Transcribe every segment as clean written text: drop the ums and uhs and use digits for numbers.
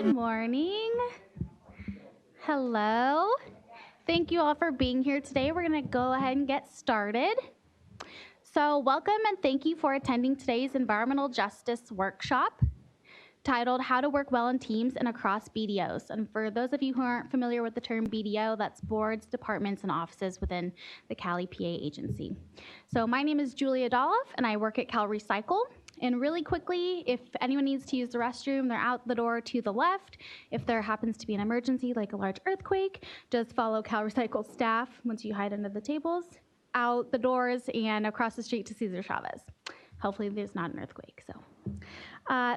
Good morning. Hello. Thank you all for being here today. We're going to go ahead and get started. So welcome and thank you for attending today's environmental justice workshop titled How to Work Well in Teams and Across BDOs. And for those of you who aren't familiar with the term BDO, that's boards, departments, and offices within the Cali PA agency. So my name is Julia Doloff, and I work at CalRecycle. And really quickly, if anyone needs to use the restroom, they're out the door to the left. If there happens to be an emergency, like a large earthquake, just follow CalRecycle staff once you hide under the tables, out the doors, and across the street to Cesar Chavez. Hopefully there's not an earthquake.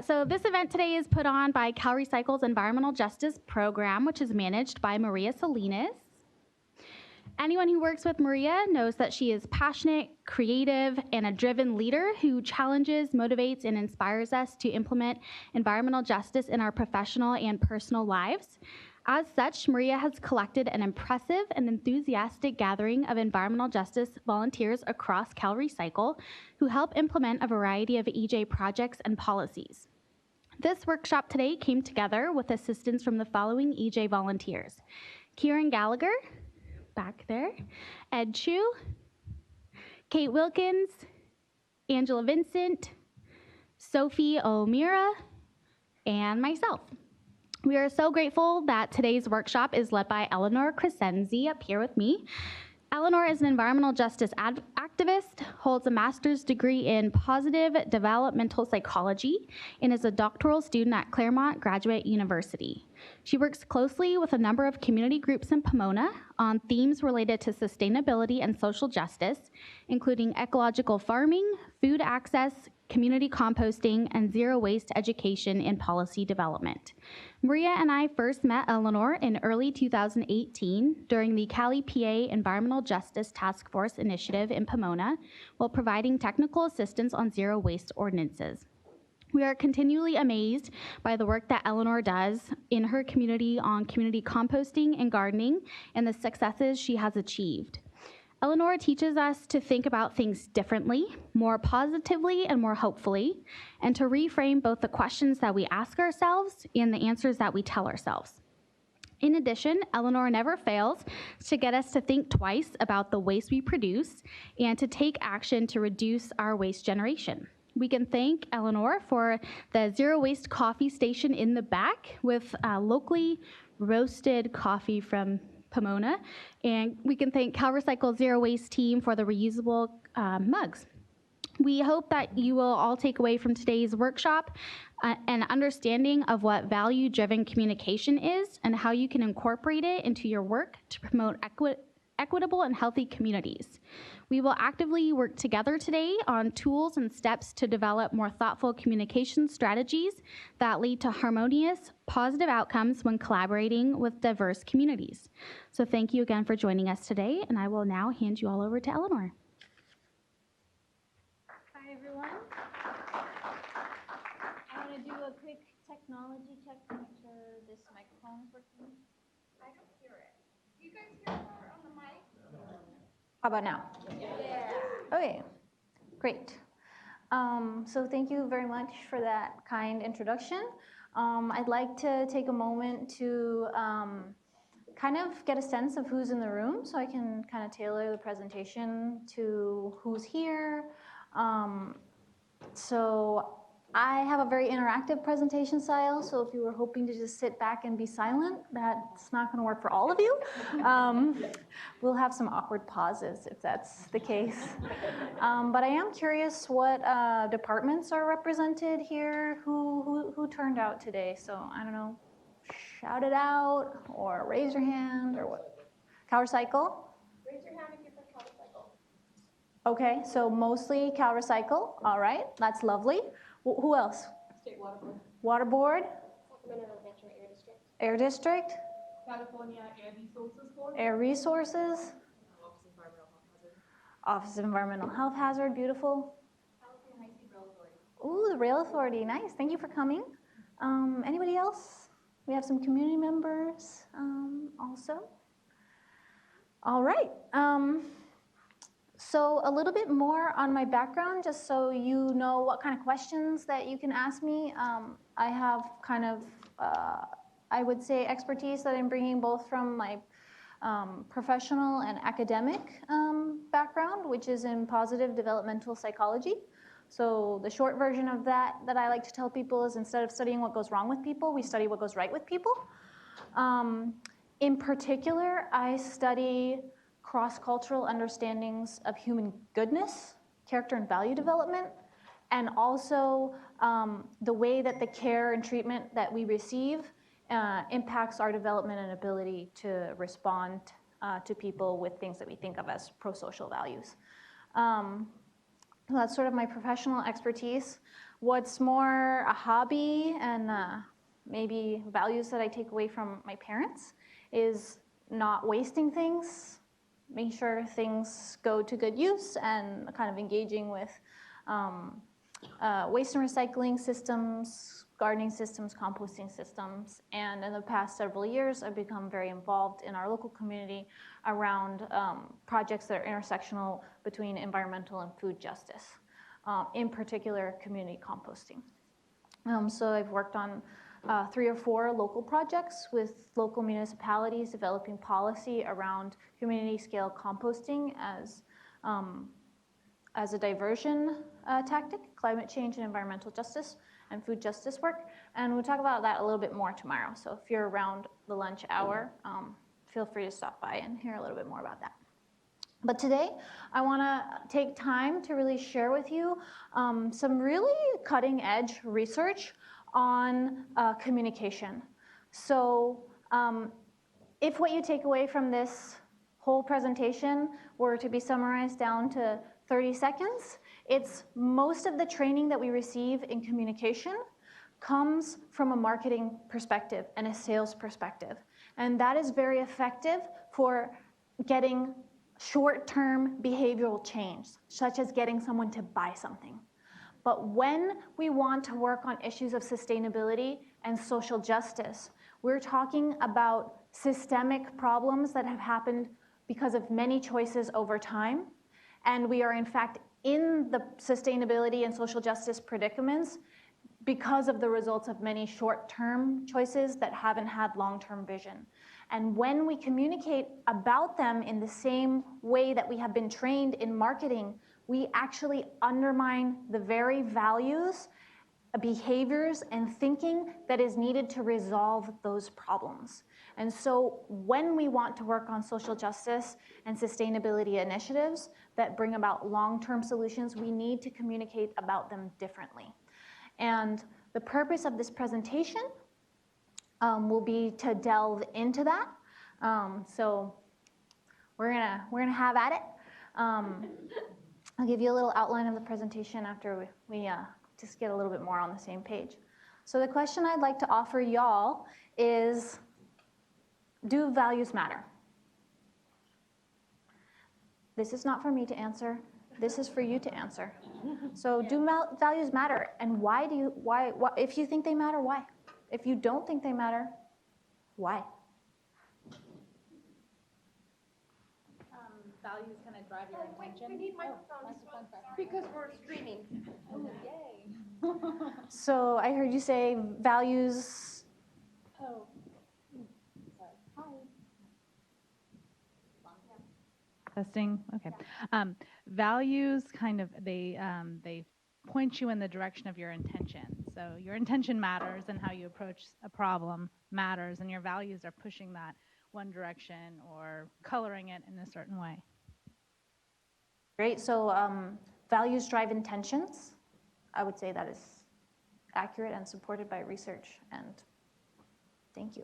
So this event today is put on by CalRecycle's Environmental Justice Program, which is managed by Maria Salinas. Anyone who works with Maria knows that she is passionate, creative, and a driven leader who challenges, motivates, and inspires us to implement environmental justice in our professional and personal lives. As such, Maria has collected an impressive and enthusiastic gathering of environmental justice volunteers across CalRecycle who help implement a variety of EJ projects and policies. This workshop today came together with assistance from the following EJ volunteers: Kieran Gallagher, back there, Ed Chu, Kate Wilkins, Angela Vincent, Sophie O'Meara, and myself. We are so grateful that today's workshop is led by Eleanor Crescenzi up here with me. Eleanor is an environmental justice activist, holds a master's degree in positive developmental psychology, and is a doctoral student at Claremont Graduate University. She works closely with a number of community groups in Pomona on themes related to sustainability and social justice, including ecological farming, food access, community composting, and zero waste education in policy development. Maria and I first met Eleanor in early 2018 during the Cali PA Environmental Justice Task Force Initiative in Pomona while providing technical assistance on zero waste ordinances. We are continually amazed by the work that Eleanor does in her community on community composting and gardening and the successes she has achieved. Eleanor teaches us to think about things differently, more positively and more hopefully, and to reframe both the questions that we ask ourselves and the answers that we tell ourselves. In addition, Eleanor never fails to get us to think twice about the waste we produce and to take action to reduce our waste generation. We can thank Eleanor for the zero waste coffee station in the back with locally roasted coffee from Pomona, and we can thank CalRecycle Zero Waste team for the reusable mugs. We hope that you will all take away from today's workshop an understanding of what value-driven communication is and how you can incorporate it into your work to promote equitable and healthy communities. We will actively work together today on tools and steps to develop more thoughtful communication strategies that lead to harmonious, positive outcomes when collaborating with diverse communities. So thank you again for joining us today, and I will now hand you all over to Eleanor. Hi, everyone. I want to do a quick technology check to make sure this microphone is working. I don't hear it. Do you guys hear her on the mic? How about now? Yeah. Okay, great. So thank you very much for that kind introduction. I'd like to take a moment to kind of get a sense of who's in the room so I can kind of tailor the presentation to who's here. So I have a very interactive presentation style, so if you were hoping to just sit back and be silent, that's not going to work for all of you. We'll have some awkward pauses if that's the case. But I am curious what departments are represented here, who turned out today. So I don't know, shout it out or raise your hand or what. CalRecycle? Raise your hand if you're from CalRecycle. Okay, so mostly CalRecycle. All right, that's lovely. Who else? State Water Board. Water Board? Sacramento National Air District. Air District? California Air Resources Board. Air Resources? Office of Environmental Health Hazard. Office of Environmental Health Hazard, beautiful. California High Speed Rail Authority. Ooh, the Rail Authority, nice. Thank you for coming. Anybody else? We have some community members also. All right. So a little bit more on my background, just so you know what kind of questions that you can ask me. I have kind of, I would say, expertise that I'm bringing both from my professional and academic background, which is in positive developmental psychology. So the short version of that I like to tell people is, instead of studying what goes wrong with people, we study what goes right with people. In particular, I study cross-cultural understandings of human goodness, character and value development, and also the way that the care and treatment that we receive impacts our development and ability to respond to people with things that we think of as pro-social values. That's sort of my professional expertise. What's more a hobby and maybe values that I take away from my parents is not wasting things, making sure things go to good use, and kind of engaging with waste and recycling systems, gardening systems, composting systems. And in the past several years, I've become very involved in our local community around projects that are intersectional between environmental and food justice, in particular community composting. So I've worked on 3 or 4 local projects with local municipalities developing policy around community scale composting as a diversion tactic, climate change and environmental justice and food justice work. And we'll talk about that a little bit more tomorrow. So if you're around the lunch hour, feel free to stop by and hear a little bit more about that. But today, I want to take time to really share with you some really cutting edge research on communication. So if what you take away from this whole presentation were to be summarized down to 30 seconds, it's most of the training that we receive in communication comes from a marketing perspective and a sales perspective. And that is very effective for getting short-term behavioral change, such as getting someone to buy something. But when we want to work on issues of sustainability and social justice, we're talking about systemic problems that have happened because of many choices over time. And we are in fact in the sustainability and social justice predicaments because of the results of many short-term choices that haven't had long-term vision. And when we communicate about them in the same way that we have been trained in marketing, we actually undermine the very values, behaviors, and thinking that is needed to resolve those problems. And so when we want to work on social justice and sustainability initiatives that bring about long-term solutions, we need to communicate about them differently. And the purpose of this presentation will be to delve into that. So we're gonna have at it. I'll give you a little outline of the presentation after we just get a little bit more on the same page. So the question I'd like to offer y'all is, do values matter? This is not for me to answer. This is for you to answer. So do values matter? And why, if you think they matter, why? If you don't think they matter, why? Values kind of drive your attention. We need microphones because we're streaming. Oh, yay. So I heard you say values. Oh, sorry. Hi. Testing. Okay. Values kind of they point you in the direction of your intention. So your intention matters, and how you approach a problem matters, and your values are pushing that one direction or coloring it in a certain way. Great. So values drive intentions. I would say that is accurate and supported by research. And thank you.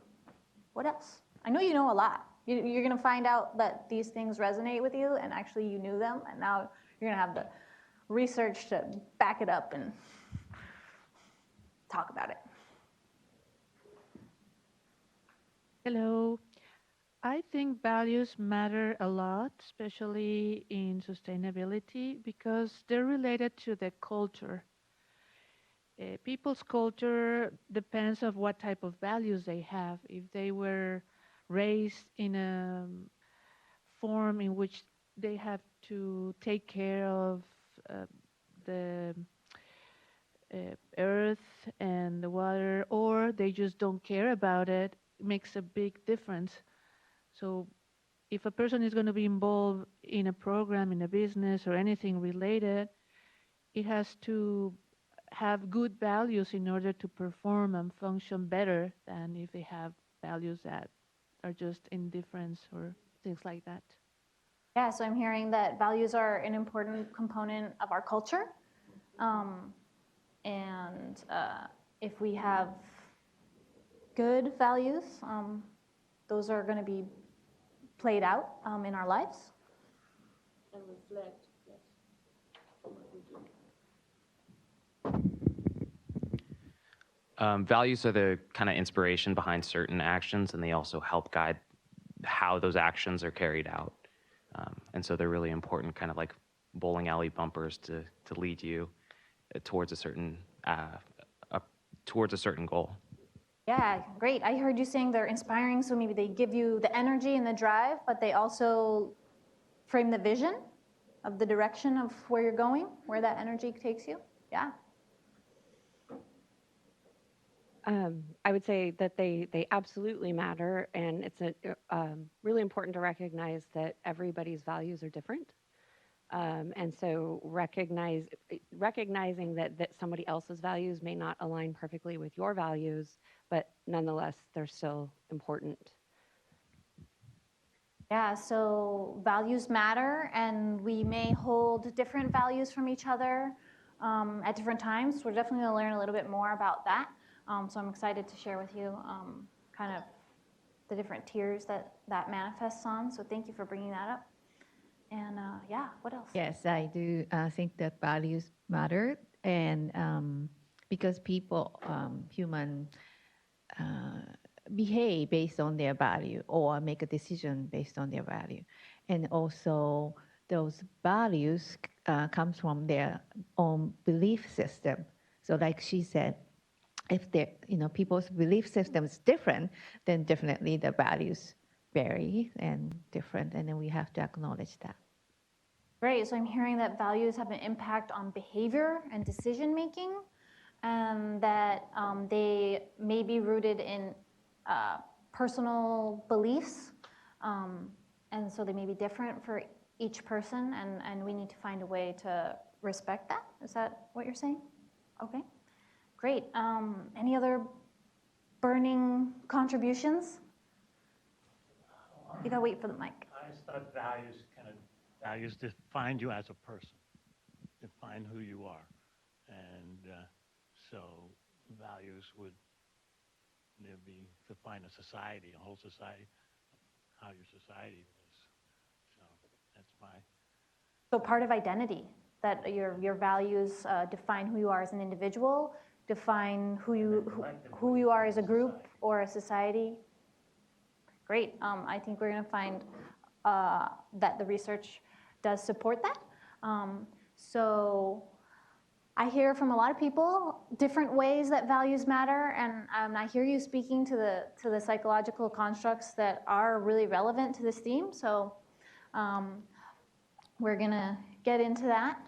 What else? I know you know a lot. You're going to find out that these things resonate with you, and actually you knew them, and now you're going to have the research to back it up and talk about it. Hello. I think values matter a lot, especially in sustainability, because they're related to the culture. People's culture depends on what type of values they have. If they were raised in a form in which they have to take care of the earth and the water, or they just don't care about it, makes a big difference. So if a person is going to be involved in a program, in a business, or anything related, it has to have good values in order to perform and function better than if they have values that are just indifference or things like that. Yeah, so I'm hearing that values are an important component of our culture. And if we have good values, those are going to be played out in our lives. And reflect, yes, what we do. Values are the kind of inspiration behind certain actions, and they also help guide how those actions are carried out. And so they're really important, kind of like bowling alley bumpers to lead you towards a certain goal. Yeah, great. I heard you saying they're inspiring, so maybe they give you the energy and the drive, but they also frame the vision of the direction of where you're going, where that energy takes you. Yeah. I would say that they absolutely matter, and it's really important to recognize that everybody's values are different. And so recognizing that somebody else's values may not align perfectly with your values, but nonetheless, they're still important. Yeah, so values matter, and we may hold different values from each other at different times. We're definitely going to learn a little bit more about that. So I'm excited to share with you kind of the different tiers that manifests on. So thank you for bringing that up. And yeah, what else? Yes, I do think that values matter, and because people, human, behave based on their value or make a decision based on their value, and also those values comes from their own belief system. So, like she said, if people's belief system is different, then definitely the values vary and different, and then we have to acknowledge that. Great, so I'm hearing that values have an impact on behavior and decision making, and that they may be rooted in personal beliefs, and so they may be different for each person, and we need to find a way to respect that. Is that what you're saying? Okay, great. Any other burning contributions? You gotta wait for the mic. I just thought values define you as a person, define who you are. And so values would define a society, a whole society, how your society lives. So that's So part of identity, that your values define who you are as an individual, define who you are as a group or a society. Great. I think we're going to find that the research does support that. So I hear from a lot of people different ways that values matter, and I hear you speaking to the psychological constructs that are really relevant to this theme. So we're going to get into that.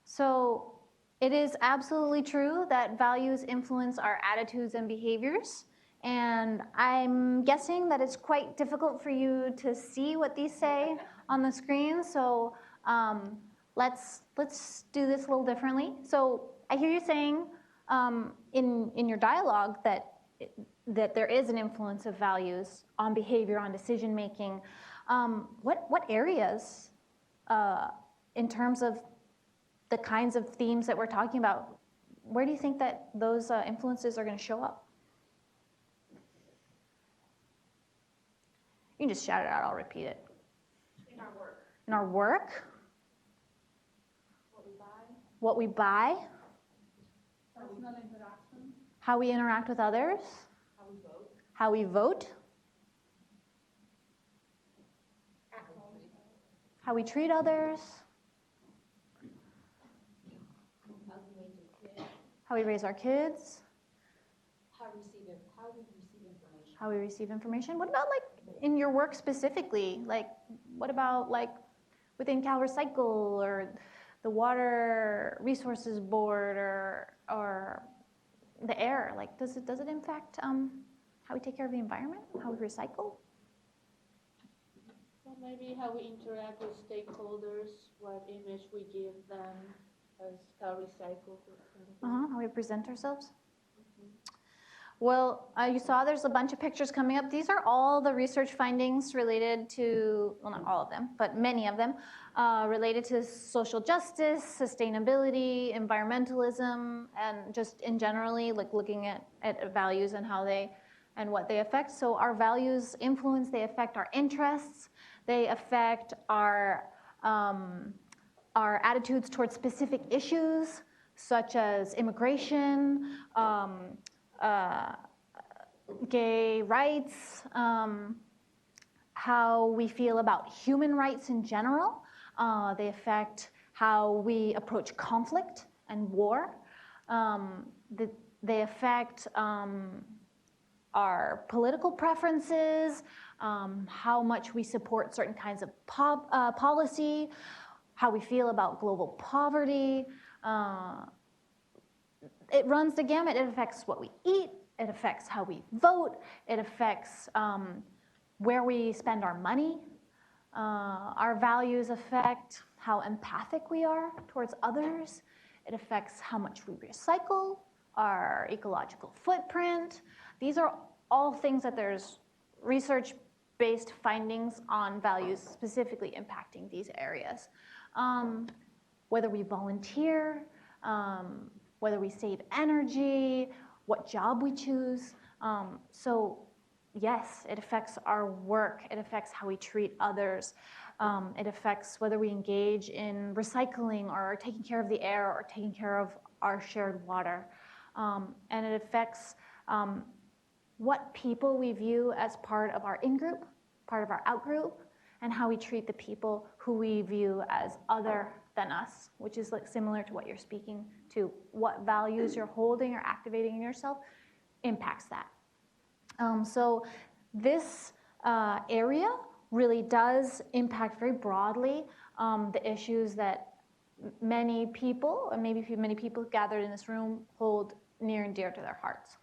So it is absolutely true that values influence our attitudes and behaviors. And I'm guessing that it's quite difficult for you to see what these say on the screen. So let's do this a little differently. So I hear you saying in your dialogue that there is an influence of values on behavior, on decision making. What areas, in terms of the kinds of themes that we're talking about, where do you think that those influences are going to show up? You can just shout it out, I'll repeat it. In our work. In our work. What we buy. What we buy. Personal interaction. How we interact with others. How we vote. How we vote. How we treat others. How we raise our kids. How we receive information. how we receive information. What about like in your work specifically? Like, what about like within CalRecycle or the Water Resources Board or the air? Like, does it impact how we take care of the environment, how we recycle? Well, maybe how we interact with stakeholders, what image we give them as CalRecycle, for example. How we present ourselves. Well, you saw there's a bunch of pictures coming up. These are all the research findings related to, well, not all of them, but many of them, related to social justice, sustainability, environmentalism, and just in generally, like looking at values and how they, and what they affect. So our values influence, they affect our interests, they affect our attitudes towards specific issues, such as immigration, gay rights, how we feel about human rights in general. They affect how we approach conflict and war. They affect our political preferences, how much we support certain kinds of policy, how we feel about global poverty. It runs the gamut. It affects what we eat. It affects how we vote. It affects where we spend our money. Our values affect how empathic we are towards others. It affects how much we recycle, our ecological footprint. These are all things that there's research-based findings on values specifically impacting these areas. Whether we volunteer, whether we save energy, what job we choose. So yes, it affects our work. It affects how we treat others. It affects whether we engage in recycling or taking care of the air or taking care of our shared water. And it affects what people we view as part of our in-group, part of our out-group, and how we treat the people who we view as other than us, which is like similar to what you're speaking to. What values you're holding or activating in yourself impacts that. So this area really does impact very broadly the issues that many people, or maybe many people gathered in this room, hold near and dear to their hearts.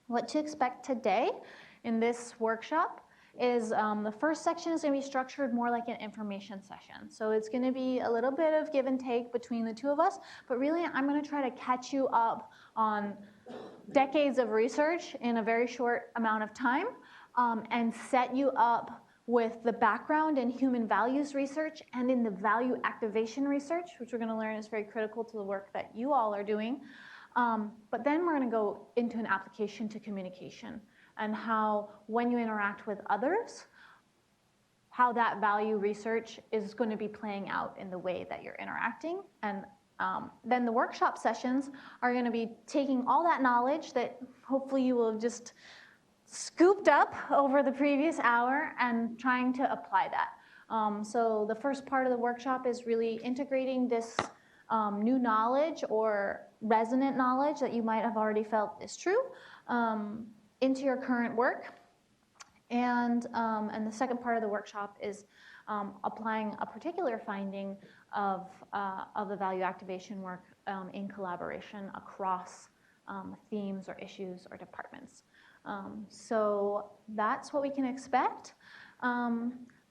What to expect today in this workshop is the first section is going to be structured more like an information session. So it's going to be a little bit of give and take between the two of us, but really I'm going to try to catch you up on decades of research in a very short amount of time and set you up with the background in human values research and in the value activation research, which we're going to learn is very critical to the work that you all are doing. But then we're going to go into an application to communication and how, when you interact with others, how that value research is going to be playing out in the way that you're interacting. And then the workshop sessions are going to be taking all that knowledge that hopefully you will have just scooped up over the previous hour and trying to apply that. So the first part of the workshop is really integrating this new knowledge or resonant knowledge that you might have already felt is true into your current work. And the second part of the workshop is applying a particular finding of the value activation work in collaboration across themes or issues or departments. So that's what we can expect.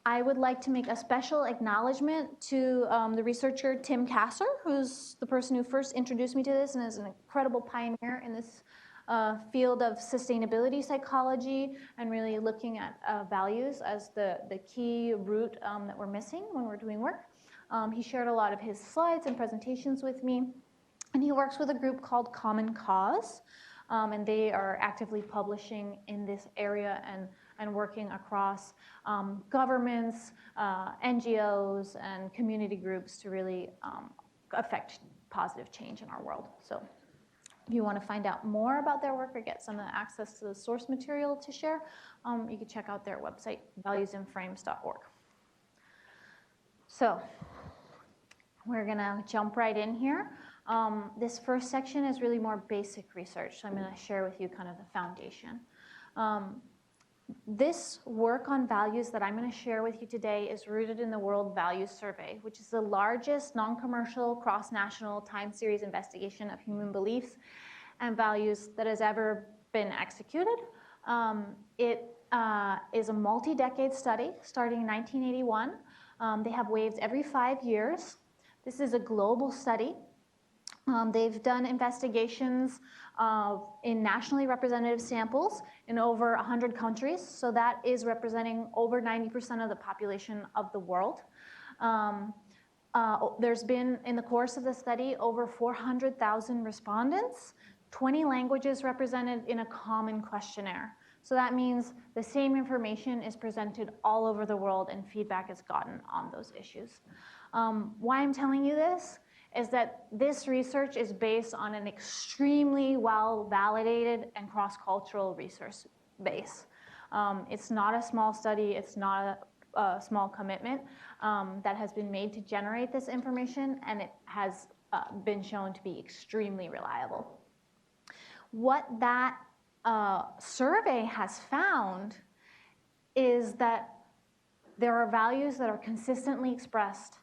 I would like to make a special acknowledgement to the researcher Tim Kasser, who's the person who first introduced me to this and is an incredible pioneer in this field of sustainability psychology and really looking at values as the key root that we're missing when we're doing work. He shared a lot of his slides and presentations with me, and he works with a group called Common Cause, and they are actively publishing in this area and working across governments, NGOs, and community groups to really affect positive change in our world. So if you want to find out more about their work or get some access to the source material to share, you can check out their website, valuesinframes.org. So we're going to jump right in here. This first section is really more basic research, so I'm going to share with you kind of the foundation. This work on values that I'm going to share with you today is rooted in the World Values Survey, which is the largest non-commercial, cross-national time series investigation of human beliefs and values that has ever been executed. It is a multi-decade study starting in 1981. They have waves every 5 years. This is a global study. They've done investigations in nationally representative samples in over 100 countries, so that is representing over 90% of the population of the world. There's been, in the course of the study, over 400,000 respondents, 20 languages represented in a common questionnaire. So that means the same information is presented all over the world and feedback is gotten on those issues. Why I'm telling you this is that this research is based on an extremely well-validated and cross-cultural resource base. It's not a small study, it's not a small commitment that has been made to generate this information, and it has been shown to be extremely reliable. What that survey has found is that there are values that are consistently expressed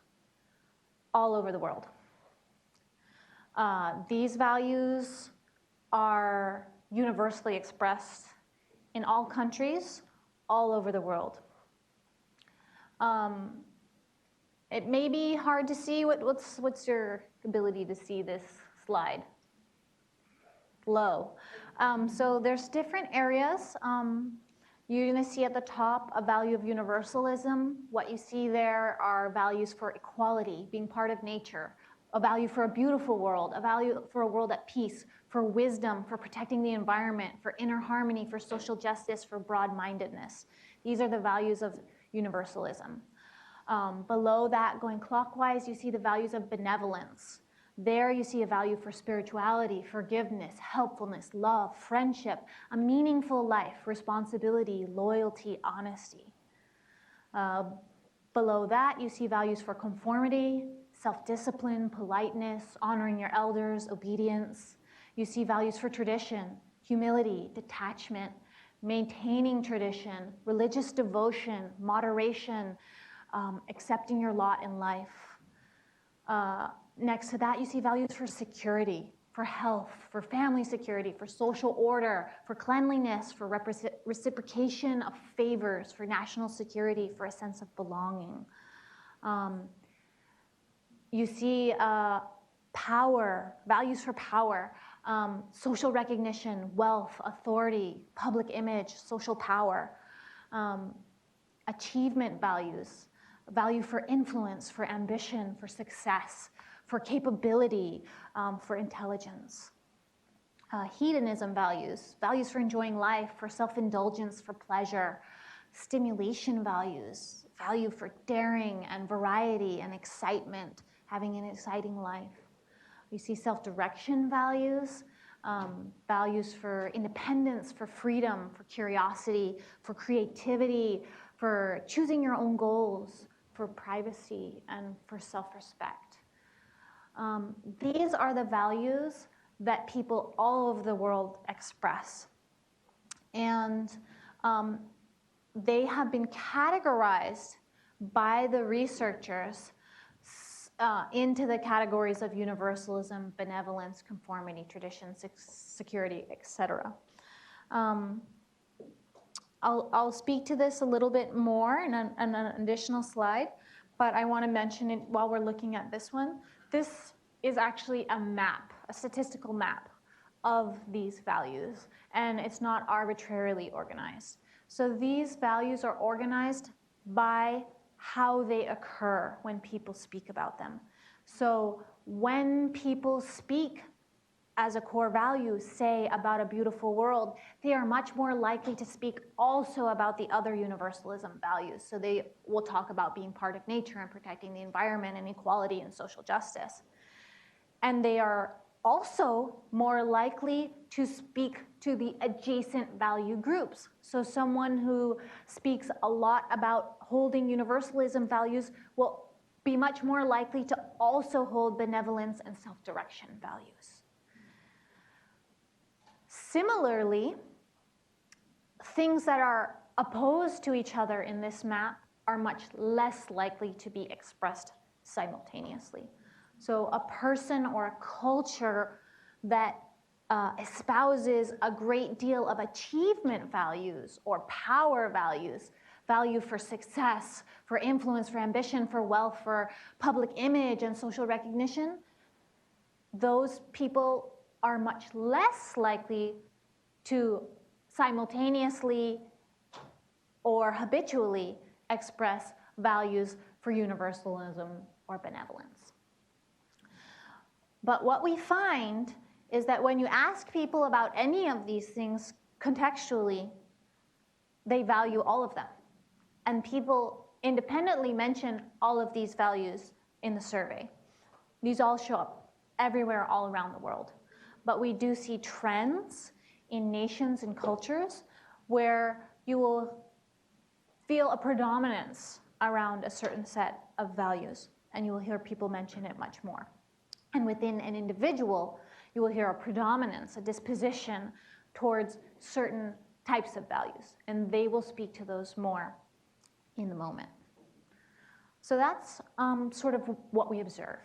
all over the world. These values are universally expressed in all countries, all over the world. It may be hard to see. What's your ability to see this slide? Low. So there's different areas. You're going to see at the top a value of universalism. What you see there are values for equality, being part of nature, a value for a beautiful world, a value for a world at peace, for wisdom, for protecting the environment, for inner harmony, for social justice, for broad-mindedness. These are the values of universalism. Below that, going clockwise, you see the values of benevolence. There you see a value for spirituality, forgiveness, helpfulness, love, friendship, a meaningful life, responsibility, loyalty, honesty. Below that, you see values for conformity, self-discipline, politeness, honoring your elders, obedience. You see values for tradition, humility, detachment, maintaining tradition, religious devotion, moderation, accepting your lot in life. Next to that, you see values for security, for health, for family security, for social order, for cleanliness, for reciprocation of favors, for national security, for a sense of belonging. You see power, values for power, social recognition, wealth, authority, public image, social power, achievement values, value for influence, for ambition, for success, for capability, for intelligence. Hedonism values, values for enjoying life, for self-indulgence, for pleasure, stimulation values, value for daring and variety and excitement, having an exciting life. You see self-direction values, values for independence, for freedom, for curiosity, for creativity, for choosing your own goals, for privacy, and for self-respect. These are the values that people all over the world express. And they have been categorized by the researchers into the categories of universalism, benevolence, conformity, tradition, security, etc. I'll speak to this a little bit more in an additional slide, but I want to mention it while we're looking at this one. This is actually a map, a statistical map of these values, and it's not arbitrarily organized. So these values are organized by how they occur when people speak about them. So when people speak as a core value, say about a beautiful world, they are much more likely to speak also about the other universalism values. So they will talk about being part of nature and protecting the environment and equality and social justice. And they are also more likely to speak to the adjacent value groups. So someone who speaks a lot about holding universalism values will be much more likely to also hold benevolence and self-direction values. Similarly, things that are opposed to each other in this map are much less likely to be expressed simultaneously. So a person or a culture that espouses a great deal of achievement values or power values, value for success, for influence, for ambition, for wealth, for public image and social recognition, those people are much less likely to simultaneously or habitually express values for universalism or benevolence. But what we find is that when you ask people about any of these things contextually, they value all of them. And people independently mention all of these values in the survey. These all show up everywhere all around the world. But we do see trends in nations and cultures where you will feel a predominance around a certain set of values, and you will hear people mention it much more. And within an individual, you will hear a predominance, a disposition towards certain types of values, and they will speak to those more in the moment. So that's sort of what we observe.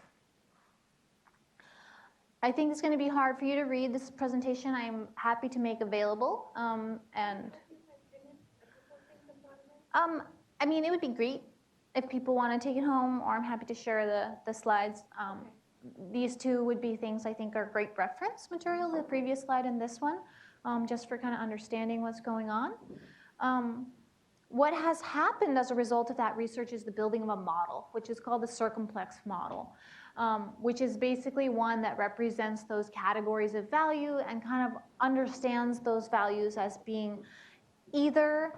I think it's going to be hard for you to read this presentation. I'm happy to make available. I mean, it would be great if people want to take it home, or I'm happy to share the slides. These two would be things I think are great reference material, the previous slide and this one, just for kind of understanding what's going on. What has happened as a result of that research is the building of a model, which is called the Circuflex Model, which is basically one that represents those categories of value and kind of understands those values as being either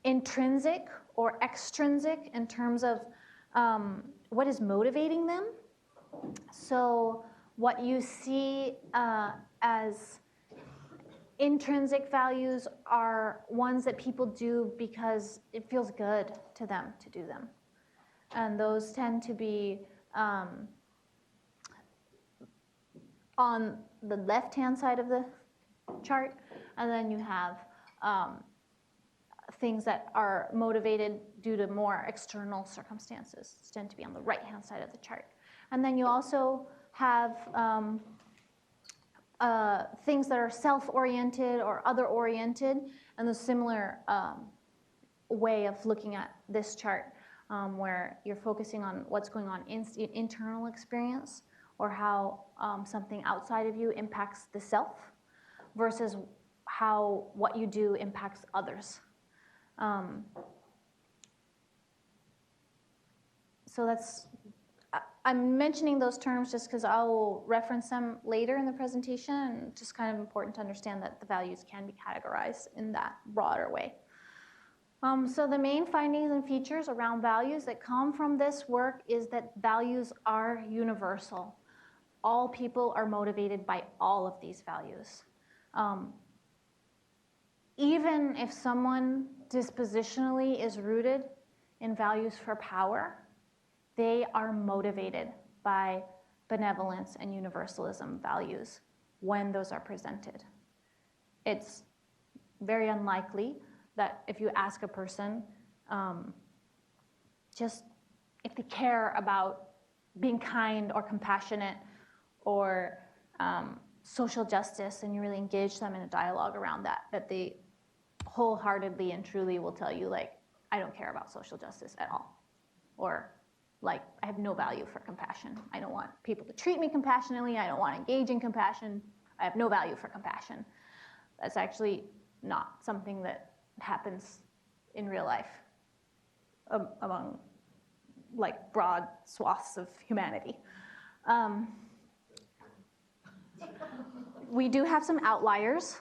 intrinsic or extrinsic in terms of what is motivating them. So what you see as intrinsic values are ones that people do because it feels good to them to do them. And those tend to be on the left-hand side of the chart. And then you have things that are motivated due to more external circumstances. These tend to be on the right-hand side of the chart. And then you also have things that are self-oriented or other-oriented, and the similar way of looking at this chart, where you're focusing on what's going on in internal experience, or how something outside of you impacts the self, versus how what you do impacts others. So that's, I'm mentioning those terms just because I will reference them later in the presentation, and just kind of important to understand that the values can be categorized in that broader way. So the main findings and features around values that come from this work is that values are universal. All people are motivated by all of these values. Even if someone dispositionally is rooted in values for power, they are motivated by benevolence and universalism values when those are presented. It's very unlikely that if you ask a person, just if they care about being kind or compassionate or social justice, and you really engage them in a dialogue around that, that they wholeheartedly and truly will tell you, like, I don't care about social justice at all. Or, like, I have no value for compassion. I don't want people to treat me compassionately. I don't want to engage in compassion. I have no value for compassion. That's actually not something that happens in real life among, like, broad swaths of humanity. We do have some outliers.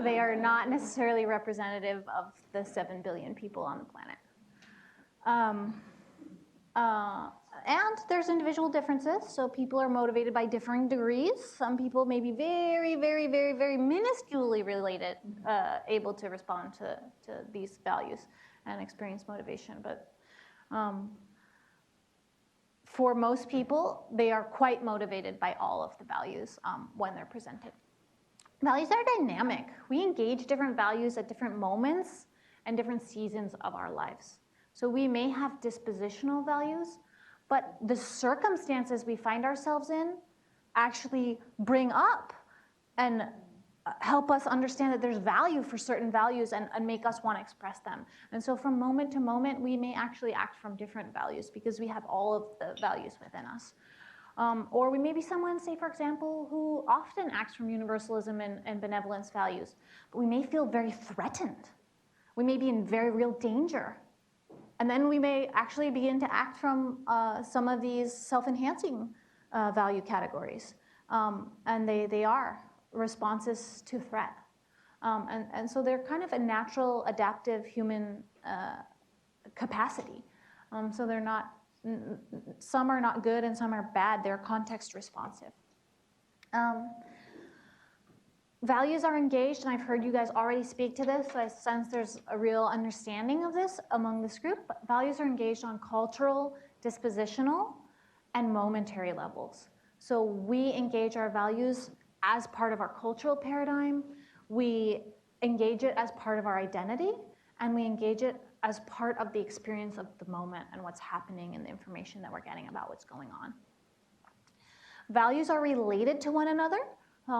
They are not necessarily representative of the 7 billion people on the planet. And there's individual differences, so people are motivated by differing degrees. Some people may be very, very, very, very minusculely related, able to respond to these values and experience motivation. But for most people, they are quite motivated by all of the values when they're presented. Values are dynamic. We engage different values at different moments and different seasons of our lives. So we may have dispositional values, but the circumstances we find ourselves in actually bring up and help us understand that there's value for certain values and make us want to express them. And so from moment to moment, we may actually act from different values because we have all of the values within us. Or we may be someone, say, for example, who often acts from universalism and benevolence values, but we may feel very threatened. We may be in very real danger. And then we may actually begin to act from some of these self-enhancing value categories. And they are responses to threat. And so they're kind of a natural, adaptive human capacity. So they're not, some are not good and some are bad. They're context responsive. Values are engaged, and I've heard you guys already speak to this, so I sense there's a real understanding of this among this group. But values are engaged on cultural, dispositional, and momentary levels. So we engage our values as part of our cultural paradigm, we engage it as part of our identity, and we engage it as part of the experience of the moment and what's happening and the information that we're getting about what's going on. Values are related to one another.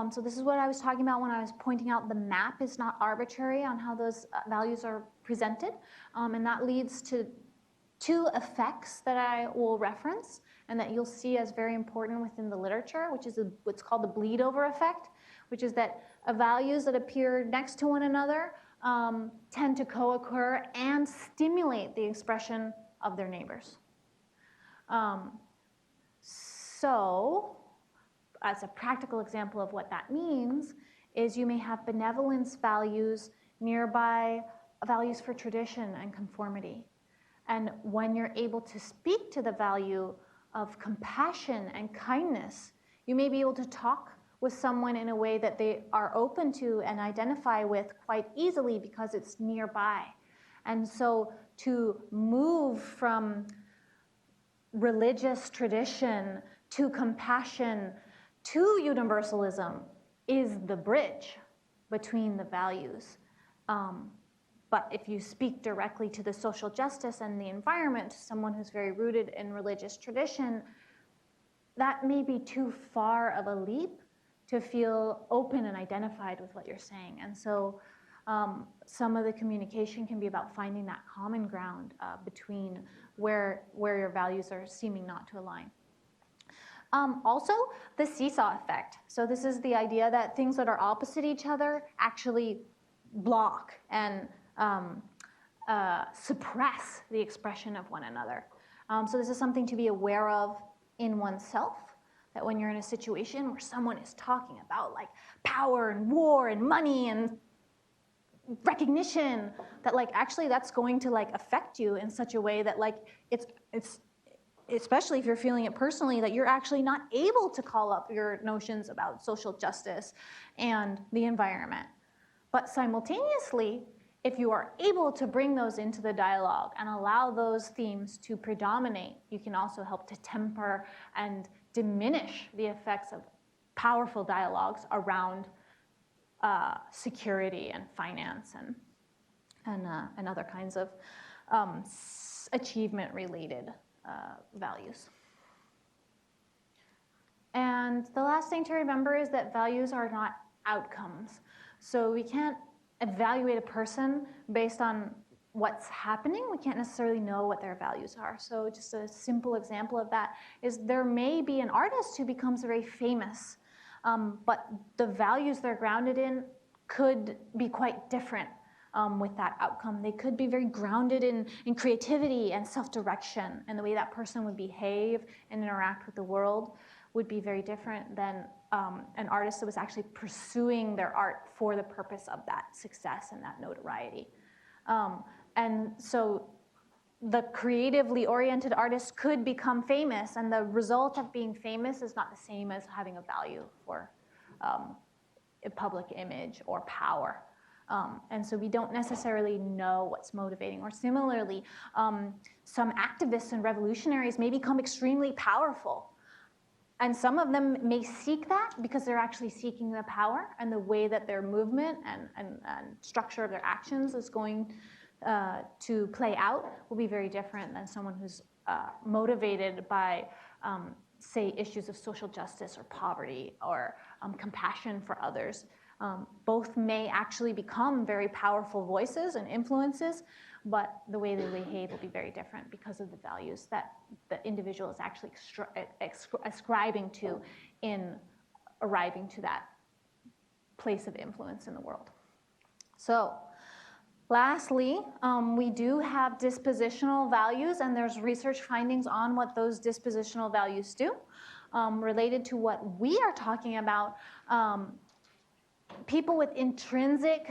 So this is what I was talking about when I was pointing out the map is not arbitrary on how those values are presented. And that leads to two effects that I will reference and that you'll see as very important within the literature, which is what's called the bleed over effect, which is that values that appear next to one another tend to co-occur and stimulate the expression of their neighbors. So, as a practical example of what that means, is you may have benevolence values nearby values for tradition and conformity. And when you're able to speak to the value of compassion and kindness, you may be able to talk with someone in a way that they are open to and identify with quite easily because it's nearby. And so to move from religious tradition to compassion to universalism is the bridge between the values. But if you speak directly to the social justice and the environment, someone who's very rooted in religious tradition, that may be too far of a leap to feel open and identified with what you're saying. And so some of the communication can be about finding that common ground between where your values are seeming not to align. Also, the seesaw effect. So this is the idea that things that are opposite each other actually block and suppress the expression of one another. So this is something to be aware of in oneself, that when you're in a situation where someone is talking about like power and war and money and recognition, that like actually that's going to like affect you in such a way that like it's especially if you're feeling it personally, that you're actually not able to call up your notions about social justice and the environment. But simultaneously, if you are able to bring those into the dialogue and allow those themes to predominate, you can also help to temper and diminish the effects of powerful dialogues around security and finance and other kinds of achievement-related values. And the last thing to remember is that values are not outcomes. So we can't evaluate a person based on what's happening. We can't necessarily know what their values are. So just a simple example of that is there may be an artist who becomes very famous, but the values they're grounded in could be quite different with that outcome. They could be very grounded in creativity and self-direction, and the way that person would behave and interact with the world would be very different than an artist that was actually pursuing their art for the purpose of that success and that notoriety. And so the creatively oriented artist could become famous, and the result of being famous is not the same as having a value for a public image or power. And so we don't necessarily know what's motivating. Or similarly, some activists and revolutionaries may become extremely powerful, And some of them may seek that because they're actually seeking the power, and the way that their movement and structure of their actions is going to play out will be very different than someone who's motivated by, say, issues of social justice or poverty or compassion for others. Both may actually become very powerful voices and influences, but the way they behave will be very different because of the values that the individual is actually ascribing to in arriving to that place of influence in the world. So lastly, we do have dispositional values, and there's research findings on what those dispositional values do. Related to what we are talking about, people with intrinsic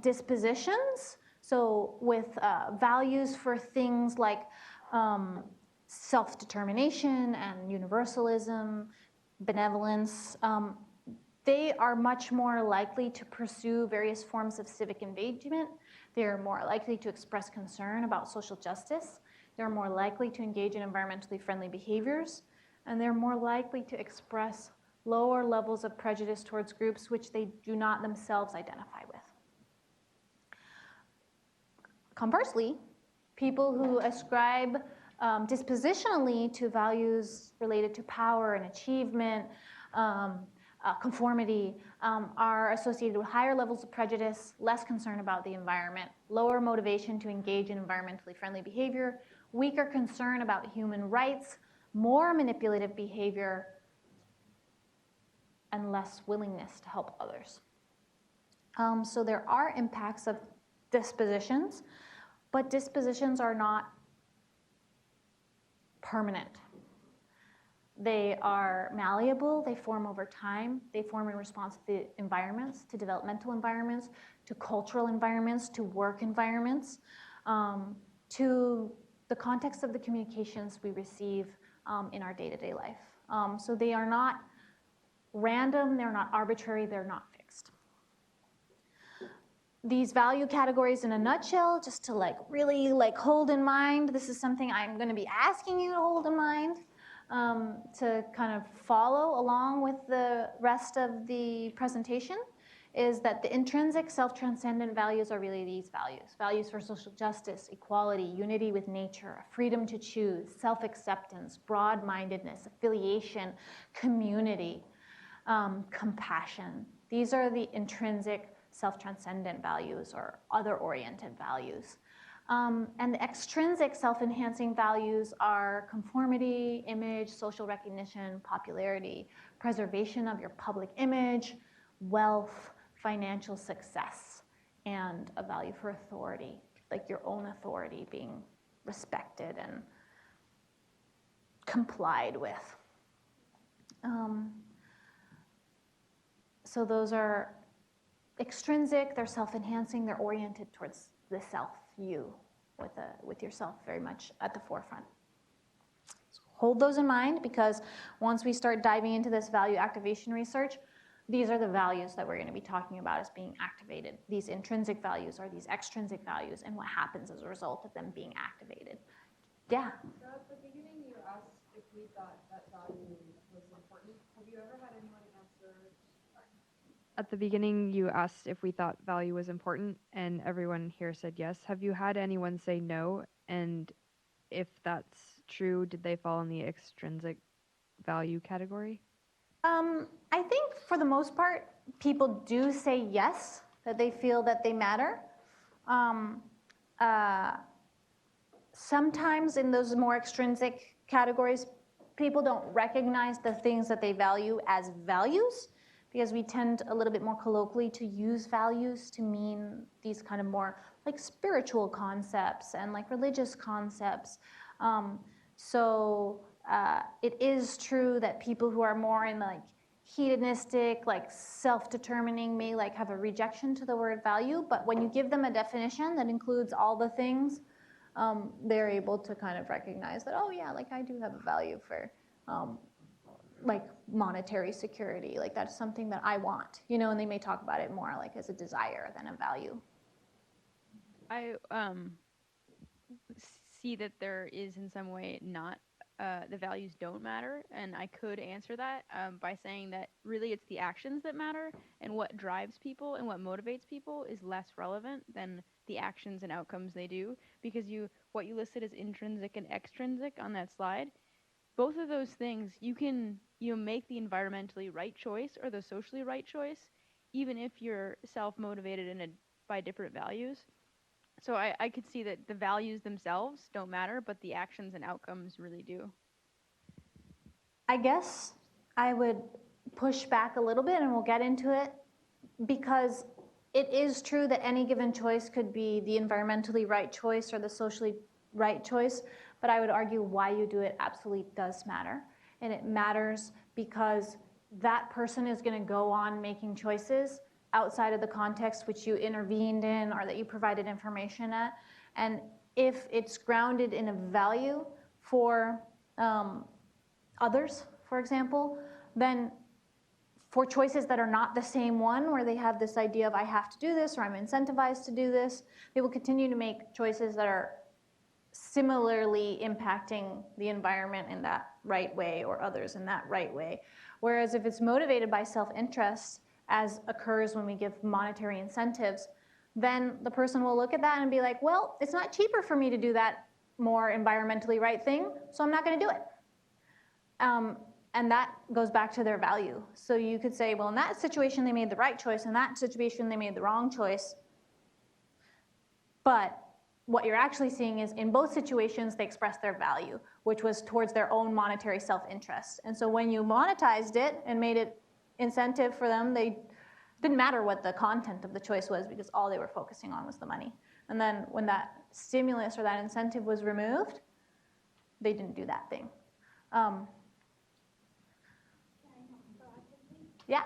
dispositions, so with values for things like self-determination and universalism, benevolence, they are much more likely to pursue various forms of civic engagement. They're more likely to express concern about social justice. They're more likely to engage in environmentally friendly behaviors. And they're more likely to express lower levels of prejudice towards groups which they do not themselves identify with. Conversely, people who ascribe dispositionally to values related to power and achievement, conformity, are associated with higher levels of prejudice, less concern about the environment, lower motivation to engage in environmentally friendly behavior, weaker concern about human rights, more manipulative behavior, and less willingness to help others. So there are impacts of dispositions, but dispositions are not permanent. They are malleable, they form over time, they form in response to the environments, to developmental environments, to cultural environments, to work environments, to the context of the communications we receive in our day-to-day life. So they are not random, they're not arbitrary, they're not fixed. These value categories in a nutshell, just to really hold in mind, this is something I'm going to be asking you to hold in mind, to kind of follow along with the rest of the presentation, is that the intrinsic self-transcendent values are really these values. Values for social justice, equality, unity with nature, freedom to choose, self-acceptance, broad-mindedness, affiliation, community, compassion. These are the intrinsic self-transcendent values or other-oriented values. And the extrinsic self-enhancing values are conformity, image, social recognition, popularity, preservation of your public image, wealth, financial success, and a value for authority, like your own authority being respected and complied with. So those are extrinsic, they're self-enhancing, they're oriented towards the self, you, with yourself very much at the forefront. So hold those in mind, because once we start diving into this value activation research, these are the values that we're going to be talking about as being activated. These intrinsic values are these extrinsic values, and what happens as a result of them being activated. Yeah? So at the beginning you asked if we thought that value was important. Have you ever had anyone answer? At the beginning, you asked if we thought value was important, and everyone here said yes. Have you had anyone say no? And if that's true, did they fall in the extrinsic value category? I think for the most part, people do say yes, that they feel that they matter. Sometimes in those more extrinsic categories, people don't recognize the things that they value as values, because we tend a little bit more colloquially to use values to mean these kind of more like spiritual concepts and like religious concepts. It is true that people who are more in like hedonistic, like self-determining may like have a rejection to the word value, but when you give them a definition that includes all the things, they're able to kind of recognize that, oh yeah, like I do have a value for like monetary security, like that's something that I want, you know, and they may talk about it more like as a desire than a value. I see that there is in some way not the values don't matter, and I could answer that by saying that really it's the actions that matter, and what drives people and what motivates people is less relevant than the actions and outcomes they do, because what you listed as intrinsic and extrinsic on that slide, both of those things you can make the environmentally right choice or the socially right choice, even if you're self-motivated by different values. So I could see that the values themselves don't matter, but the actions and outcomes really do. I guess I would push back a little bit, and we'll get into it, because it is true that any given choice could be the environmentally right choice or the socially right choice, but I would argue why you do it absolutely does matter. And it matters because that person is going to go on making choices outside of the context which you intervened in or that you provided information at. And if it's grounded in a value for others, for example, then for choices that are not the same one, where they have this idea of I have to do this or I'm incentivized to do this, they will continue to make choices that are similarly impacting the environment in that right way or others in that right way. Whereas if it's motivated by self-interest, as occurs when we give monetary incentives, then the person will look at that and be like, well, it's not cheaper for me to do that more environmentally right thing, so I'm not going to do it. And that goes back to their value. So you could say, well, in that situation, they made the right choice. In that situation, they made the wrong choice. But what you're actually seeing is in both situations, they expressed their value, which was towards their own monetary self-interest. And so when you monetized it and made it incentive for them, they didn't matter what the content of the choice was, because all they were focusing on was the money. And then when that stimulus or that incentive was removed, they didn't do that thing. Yeah.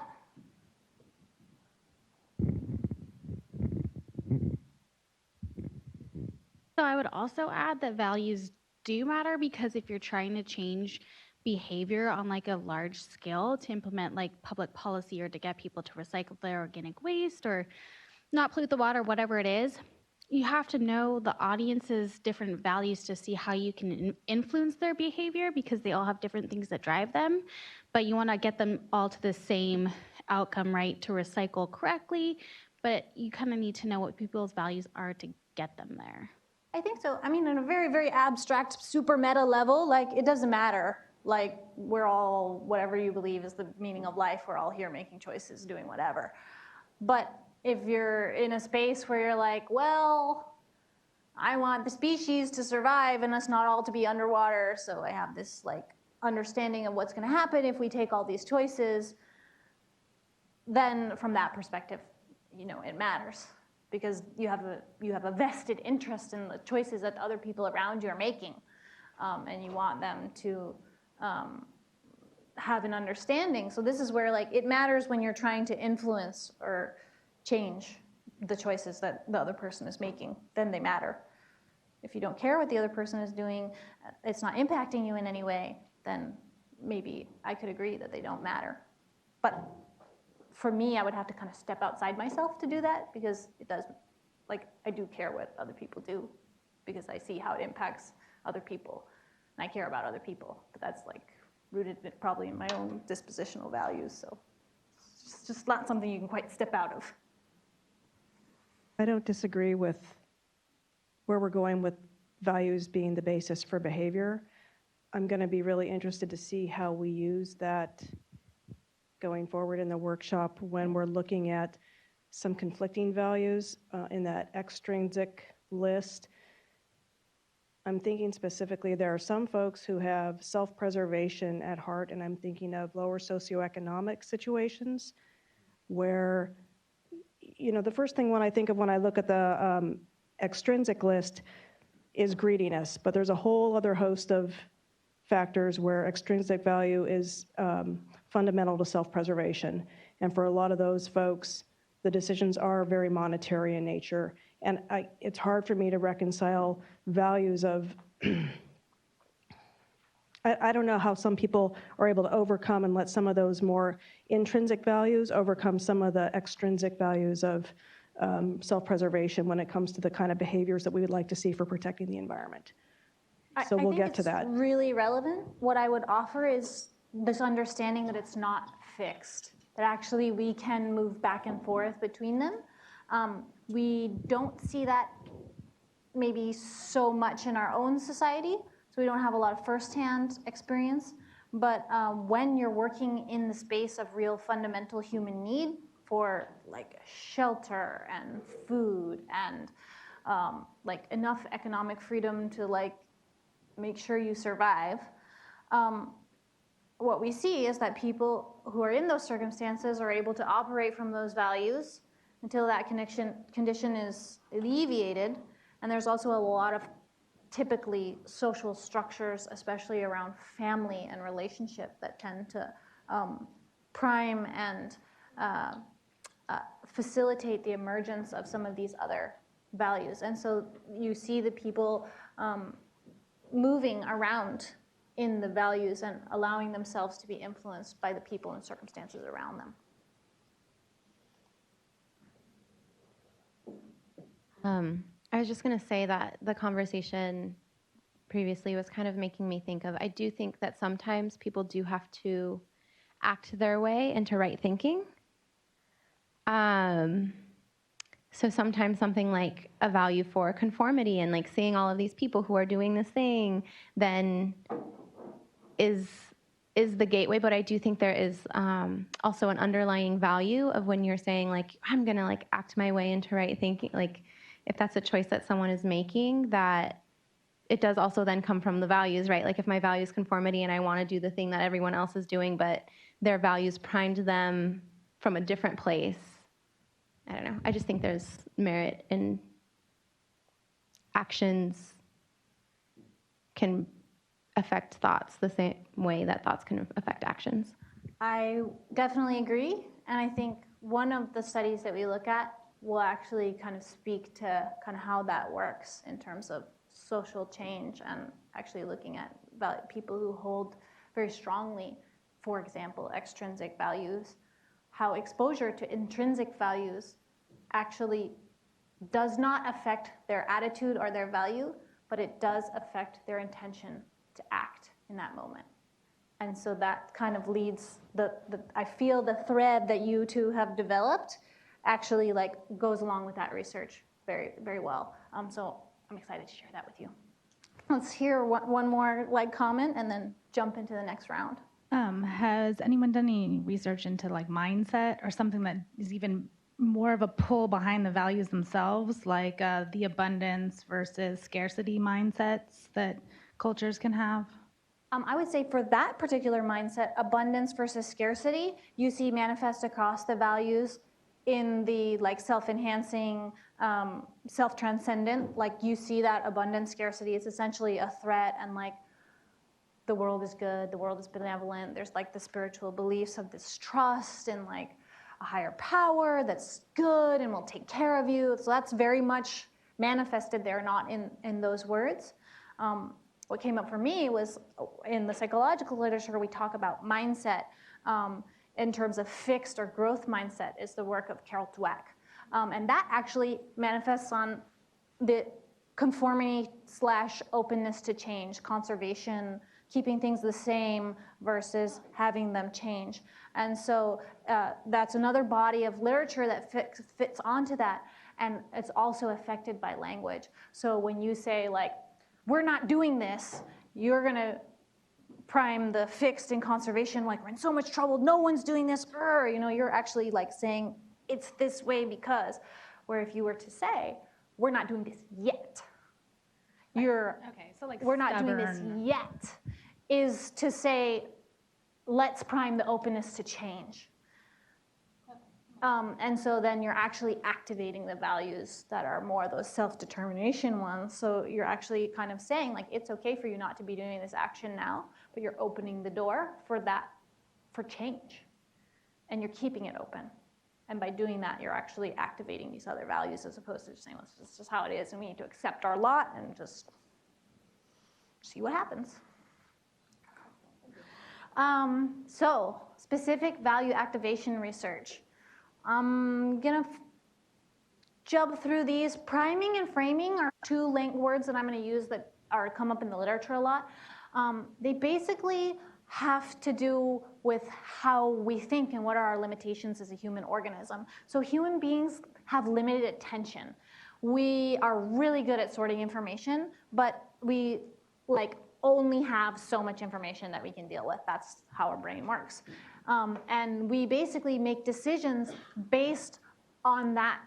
So I would also add that values do matter, because if you're trying to change behavior on like a large scale to implement like public policy or to get people to recycle their organic waste or not pollute the water, whatever it is, you have to know the audience's different values to see how you can influence their behavior, because they all have different things that drive them. But you want to get them all to the same outcome, right, to recycle correctly. But you kind of need to know what people's values are to get them there. I think so. I mean, on a very, very abstract, super meta level, like, it doesn't matter. Like, we're all, whatever you believe is the meaning of life, we're all here making choices, doing whatever. But if you're in a space where you're like, well, I want the species to survive and us not all to be underwater, so I have this like understanding of what's going to happen if we take all these choices, then from that perspective, you know, it matters, because you have a vested interest in the choices that other people around you are making, and you want them to have an understanding. So this is where like it matters when you're trying to influence or change the choices that the other person is making, then they matter. If you don't care what the other person is doing, it's not impacting you in any way, then maybe I could agree that they don't matter. But for me, I would have to kind of step outside myself to do that, because it does, like, I do care what other people do, because I see how it impacts other people, and I care about other people. But that's like rooted probably in my own dispositional values, so it's just not something you can quite step out of. I don't disagree with where we're going with values being the basis for behavior. I'm going to be really interested to see how we use that going forward in the workshop when we're looking at some conflicting values in that extrinsic list. I'm thinking specifically there are some folks who have self-preservation at heart, and I'm thinking of lower socioeconomic situations where, you know, the first thing when I think of when I look at the extrinsic list is greediness, but there's a whole other host of factors where extrinsic value is fundamental to self-preservation. And for a lot of those folks, the decisions are very monetary in nature. And it's hard for me to reconcile values of, I don't know how some people are able to overcome and let some of those more intrinsic values overcome some of the extrinsic values of self-preservation when it comes to the kind of behaviors that we would like to see for protecting the environment. So we'll get to that. I think it's really relevant. What I would offer is this understanding that it's not fixed, that actually we can move back and forth between them. We don't see that maybe so much in our own society, so we don't have a lot of firsthand experience. But when you're working in the space of real fundamental human need for like shelter and food and like enough economic freedom to like make sure you survive, what we see is that people who are in those circumstances are able to operate from those values until that condition is alleviated. And there's also a lot of typically social structures, especially around family and relationship, that tend to prime and facilitate the emergence of some of these other values. And so you see the people moving around in the values and allowing themselves to be influenced by the people and circumstances around them. I was just going to say that the conversation previously was kind of making me think of, I do think that sometimes people do have to act their way into right thinking. So sometimes something like a value for conformity and like seeing all of these people who are doing this thing then is the gateway. But I do think there is also an underlying value of when you're saying like, I'm going to like act my way into right thinking, like if that's a choice that someone is making, that it does also then come from the values, right? Like if my value is conformity and I want to do the thing that everyone else is doing, but their values primed them from a different place. I don't know. I just think there's merit in actions can affect thoughts the same way that thoughts can affect actions. I definitely agree. And I think one of the studies that we look at will actually kind of speak to kind of how that works in terms of social change and actually looking at people who hold very strongly, for example, extrinsic values, how exposure to intrinsic values actually does not affect their attitude or their value, but it does affect their intention to act in that moment. And so that kind of leads I feel the thread that you two have developed actually like goes along with that research very, very well. So I'm excited to share that with you. Let's hear one more like comment and then jump into the next round. Has anyone done any research into like mindset or something that is even more of a pull behind the values themselves, like the abundance versus scarcity mindsets that cultures can have? I would say for that particular mindset, abundance versus scarcity, you see manifest across the values in the like self-enhancing, self-transcendent. Like you see that abundance scarcity is essentially a threat, and like the world is good, the world is benevolent. There's like the spiritual beliefs of this trust and like a higher power that's good and will take care of you. So that's very much manifested there, not in those words. What came up for me was in the psychological literature, we talk about mindset in terms of fixed or growth mindset is the work of Carol Dweck. And that actually manifests on the conformity / openness to change, conservation, keeping things the same versus having them change. And so that's another body of literature that fits onto that. And it's also affected by language. So when you say like, we're not doing this, you're gonna prime the fixed and conservation, like we're in so much trouble, no one's doing this, you know, you're actually like saying it's this way because, where if you were to say, we're not doing this yet, Okay, so like we're not doing this yet, is to say, let's prime the openness to change. And so then you're actually activating the values that are more those self-determination ones. So you're actually kind of saying like, it's okay for you not to be doing this action now, but you're opening the door for change. And you're keeping it open. And by doing that, you're actually activating these other values as opposed to just saying, well, this is just how it is and we need to accept our lot and just see what happens. So specific value activation research. I'm gonna jump through these. Priming and framing are two words that I'm gonna use that are come up in the literature a lot. They basically have to do with how we think and what are our limitations as a human organism. So human beings have limited attention. We are really good at sorting information, but we only have so much information that we can deal with. That's how our brain works. And we basically make decisions based on that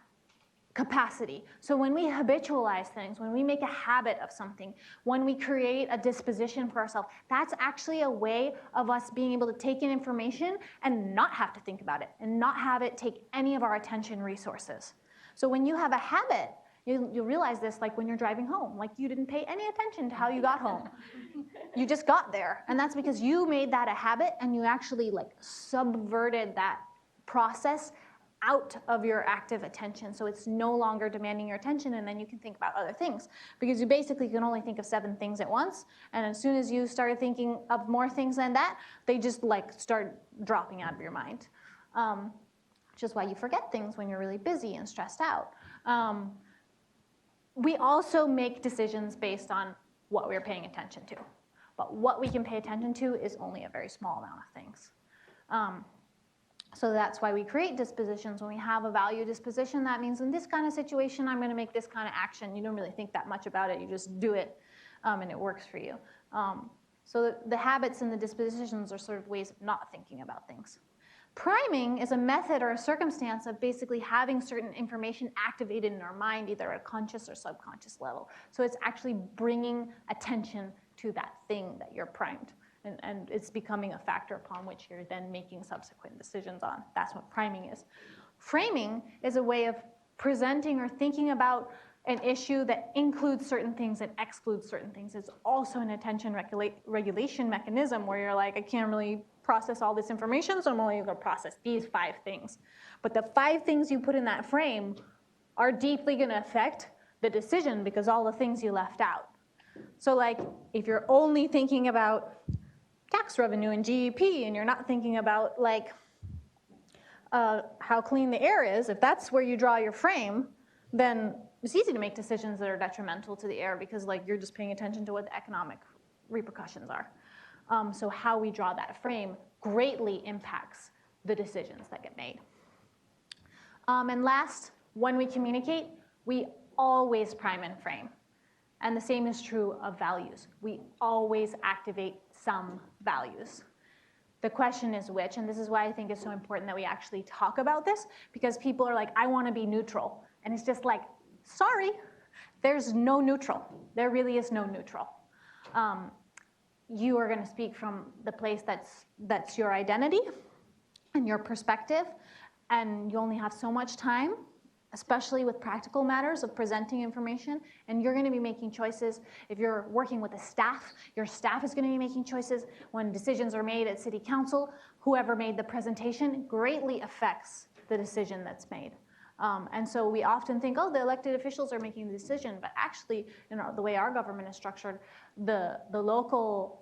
capacity. So when we habitualize things, when we make a habit of something, when we create a disposition for ourselves, that's actually a way of us being able to take in information and not have to think about it and not have it take any of our attention resources. So when you have a habit, you'll realize this like when you're driving home, like you didn't pay any attention to how you got home. You just got there. And that's because you made that a habit and you actually subverted that process out of your active attention. So it's no longer demanding your attention, and then you can think about other things. Because you basically can only think of 7 things at once, and as soon as you start thinking of more things than that, they just start dropping out of your mind. Which is why you forget things when you're really busy and stressed out. We also make decisions based on what we're paying attention to. But what we can pay attention to is only a very small amount of things. So that's why we create dispositions. When we have a value disposition, that means in this kind of situation, I'm going to make this kind of action. You don't really think that much about it. You just do it, and it works for you. So the habits and the dispositions are sort of ways of not thinking about things. Priming is a method or a circumstance of basically having certain information activated in our mind, either at a conscious or subconscious level. So it's actually bringing attention to that thing that you're primed. And it's becoming a factor upon which you're then making subsequent decisions on. That's what priming is. Framing is a way of presenting or thinking about an issue that includes certain things and excludes certain things. It's also an attention regulation mechanism where you're like, I can't really process all this information, so I'm only going to process these 5 things. But the 5 things you put in that frame are deeply going to affect the decision because all the things you left out. So if you're only thinking about tax revenue and GDP, and you're not thinking about how clean the air is, if that's where you draw your frame, then it's easy to make decisions that are detrimental to the air because you're just paying attention to what the economic repercussions are. So how we draw that frame greatly impacts the decisions that get made. And last, when we communicate, we always prime and frame. And the same is true of values. We always activate some values. The question is which, and this is why I think it's so important that we actually talk about this, because people are like, I want to be neutral. And it's just sorry, there's no neutral. There really is no neutral. You are going to speak from the place that's your identity and your perspective, and you only have so much time, especially with practical matters of presenting information, and you're going to be making choices. If you're working with a staff, your staff is going to be making choices. When decisions are made at city council, whoever made the presentation greatly affects the decision that's made. And so we often think, oh, the elected officials are making the decision, but actually, the way our government is structured, the local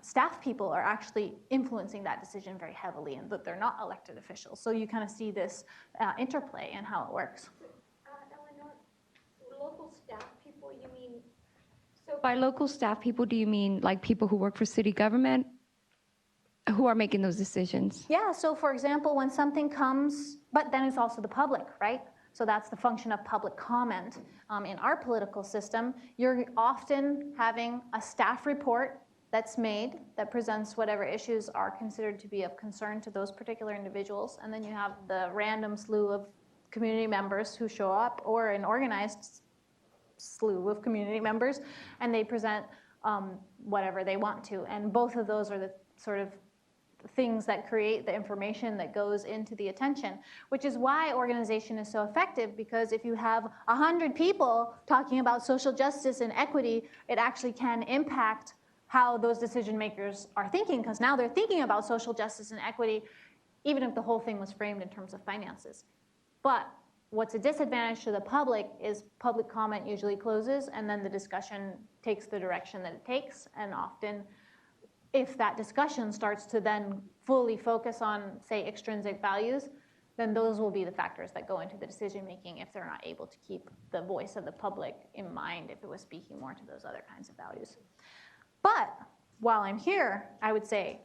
staff people are actually influencing that decision very heavily, and that they're not elected officials. So you kind of see this interplay in how it works. Eleanor, local staff people, you mean? So by local staff people, do you mean people who work for city government who are making those decisions? Yeah, so for example, when something comes, but then it's also the public, right? So that's the function of public comment. In our political system, you're often having a staff report that's made that presents whatever issues are considered to be of concern to those particular individuals. And then you have the random slew of community members who show up, or an organized slew of community members, and they present whatever they want to. And both of those are the sort of things that create the information that goes into the attention, which is why organization is so effective, because if you have 100 people talking about social justice and equity, it actually can impact how those decision makers are thinking, because now they're thinking about social justice and equity, even if the whole thing was framed in terms of finances. But what's a disadvantage to the public is public comment usually closes, and then the discussion takes the direction that it takes, and often if that discussion starts to then fully focus on, say, extrinsic values, then those will be the factors that go into the decision making if they're not able to keep the voice of the public in mind if it was speaking more to those other kinds of values. But while I'm here, I would say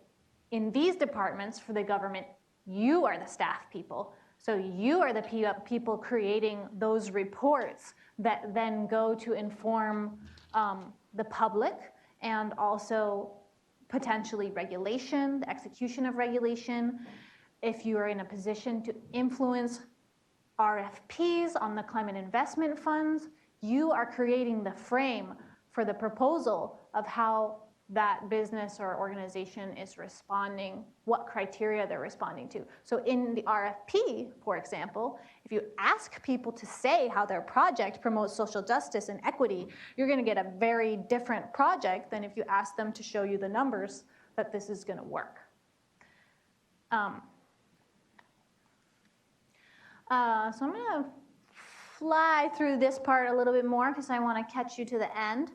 in these departments for the government, you are the staff people. So you are the people creating those reports that then go to inform the public and also potentially regulation, the execution of regulation. If you are in a position to influence RFPs on the climate investment funds, you are creating the frame for the proposal of how that business or organization is responding, what criteria they're responding to. So in the RFP, for example, if you ask people to say how their project promotes social justice and equity, you're going to get a very different project than if you ask them to show you the numbers that this is going to work. So I'm going to fly through this part a little bit more because I want to catch you to the end.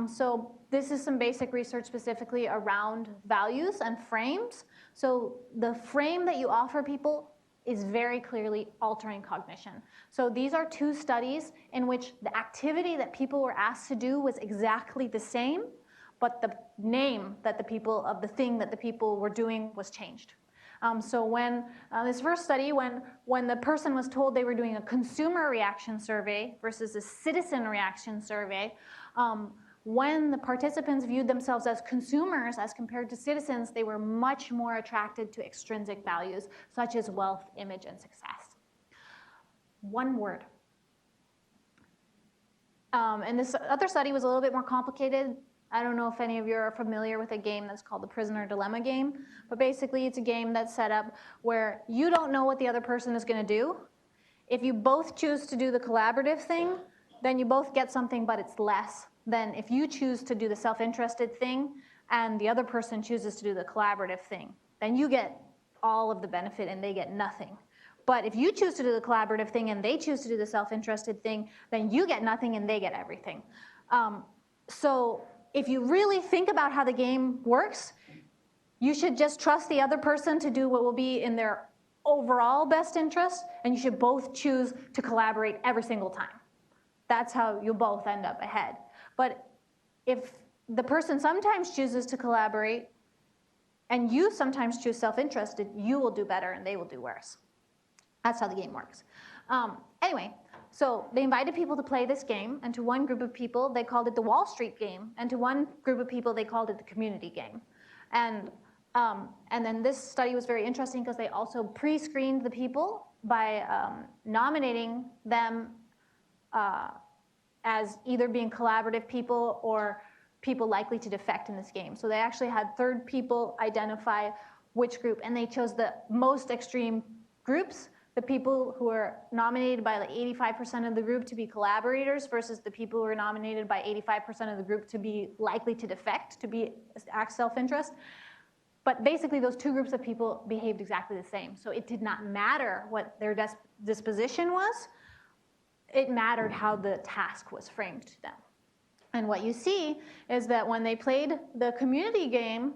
So this is some basic research specifically around values and frames. So the frame that you offer people is very clearly altering cognition. So these are two studies in which the activity that people were asked to do was exactly the same, but the name that the people of the thing that the people were doing was changed. So when this first study, when the person was told they were doing a consumer reaction survey versus a citizen reaction survey, when the participants viewed themselves as consumers as compared to citizens, they were much more attracted to extrinsic values such as wealth, image, and success. One word. And this other study was a little bit more complicated. I don't know if any of you are familiar with a game that's called the Prisoner Dilemma game, but basically it's a game that's set up where you don't know what the other person is going to do. If you both choose to do the collaborative thing, then you both get something, but it's less than if you choose to do the self-interested thing and the other person chooses to do the collaborative thing. Then you get all of the benefit and they get nothing. But if you choose to do the collaborative thing and they choose to do the self-interested thing, then you get nothing and they get everything. So if you really think about how the game works, you should just trust the other person to do what will be in their overall best interest, and you should both choose to collaborate every single time. That's how you'll both end up ahead. But if the person sometimes chooses to collaborate and you sometimes choose self-interested, you will do better and they will do worse. That's how the game works. Anyway, so they invited people to play this game, and to one group of people, they called it the Wall Street game, and to one group of people, they called it the community game. And then this study was very interesting because they also pre-screened the people by nominating them as either being collaborative people or people likely to defect in this game. So they actually had third people identify which group, and they chose the most extreme groups, the people who were nominated by like 85% of the group to be collaborators versus the people who were nominated by 85% of the group to be likely to defect, to be act self-interest. But basically those two groups of people behaved exactly the same. So it did not matter what their disposition was. It mattered how the task was framed to them. And what you see is that when they played the community game,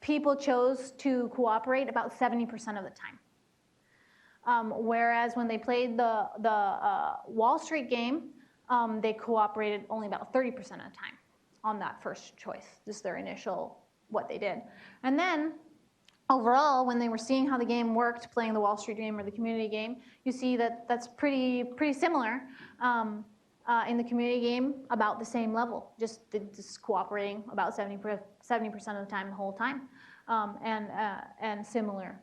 people chose to cooperate about 70% of the time. Whereas when they played the Wall Street game, they cooperated only about 30% of the time on that first choice, just their initial what they did. And then overall, when they were seeing how the game worked, playing the Wall Street game or the community game, you see that that's pretty similar. In the community game, about the same level, just cooperating about 70% of the time the whole time, and similar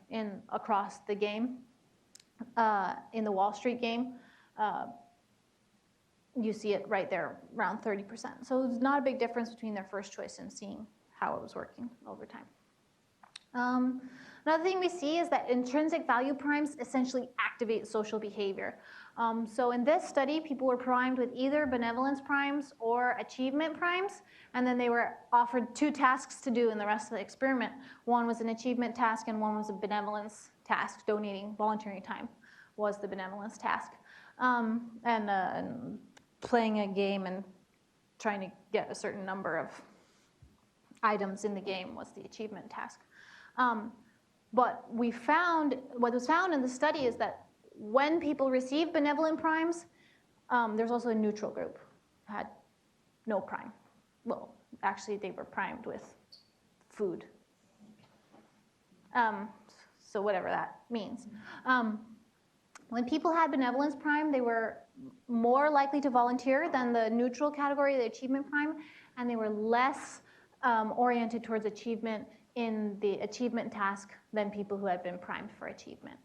across the game. In the Wall Street game, you see it right there, around 30%. So there's not a big difference between their first choice and seeing how it was working over time. Another thing we see is that intrinsic value primes essentially activate social behavior. So in this study, people were primed with either benevolence primes or achievement primes, and then they were offered two tasks to do in the rest of the experiment. One was an achievement task and one was a benevolence task. Donating voluntary time was the benevolence task. And playing a game and trying to get a certain number of items in the game was the achievement task. But what was found in the study is that when people receive benevolent primes, there's also a neutral group who had no prime. Well, actually, they were primed with food. So whatever that means. When people had benevolence prime, they were more likely to volunteer than the neutral category, the achievement prime, and they were less oriented towards achievement in the achievement task than people who had been primed for achievement.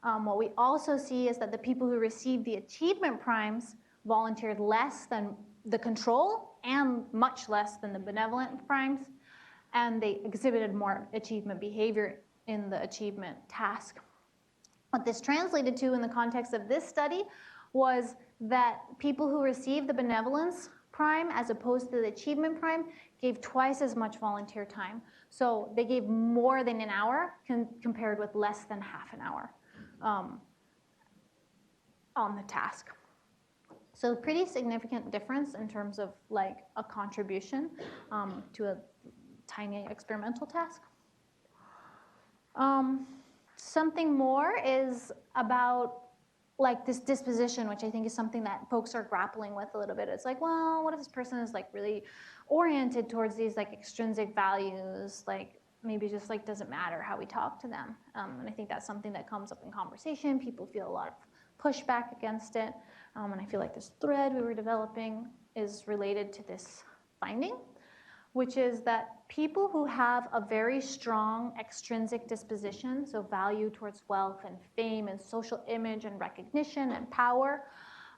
What we also see is that the people who received the achievement primes volunteered less than the control and much less than the benevolent primes, and they exhibited more achievement behavior in the achievement task. What this translated to in the context of this study was that people who received the benevolence prime as opposed to the achievement prime gave twice as much volunteer time. So they gave more than an hour compared with less than half an hour on the task. So pretty significant difference in terms of like a contribution to a tiny experimental task. Something more is about like this disposition, which I think is something that folks are grappling with a little bit. It's like, well, what if this person is like really oriented towards these like extrinsic values, like maybe just like doesn't matter how we talk to them. And I think that's something that comes up in conversation. People feel a lot of pushback against it. And I feel like this thread we were developing is related to this finding, which is that people who have a very strong extrinsic disposition, so value towards wealth and fame and social image and recognition and power,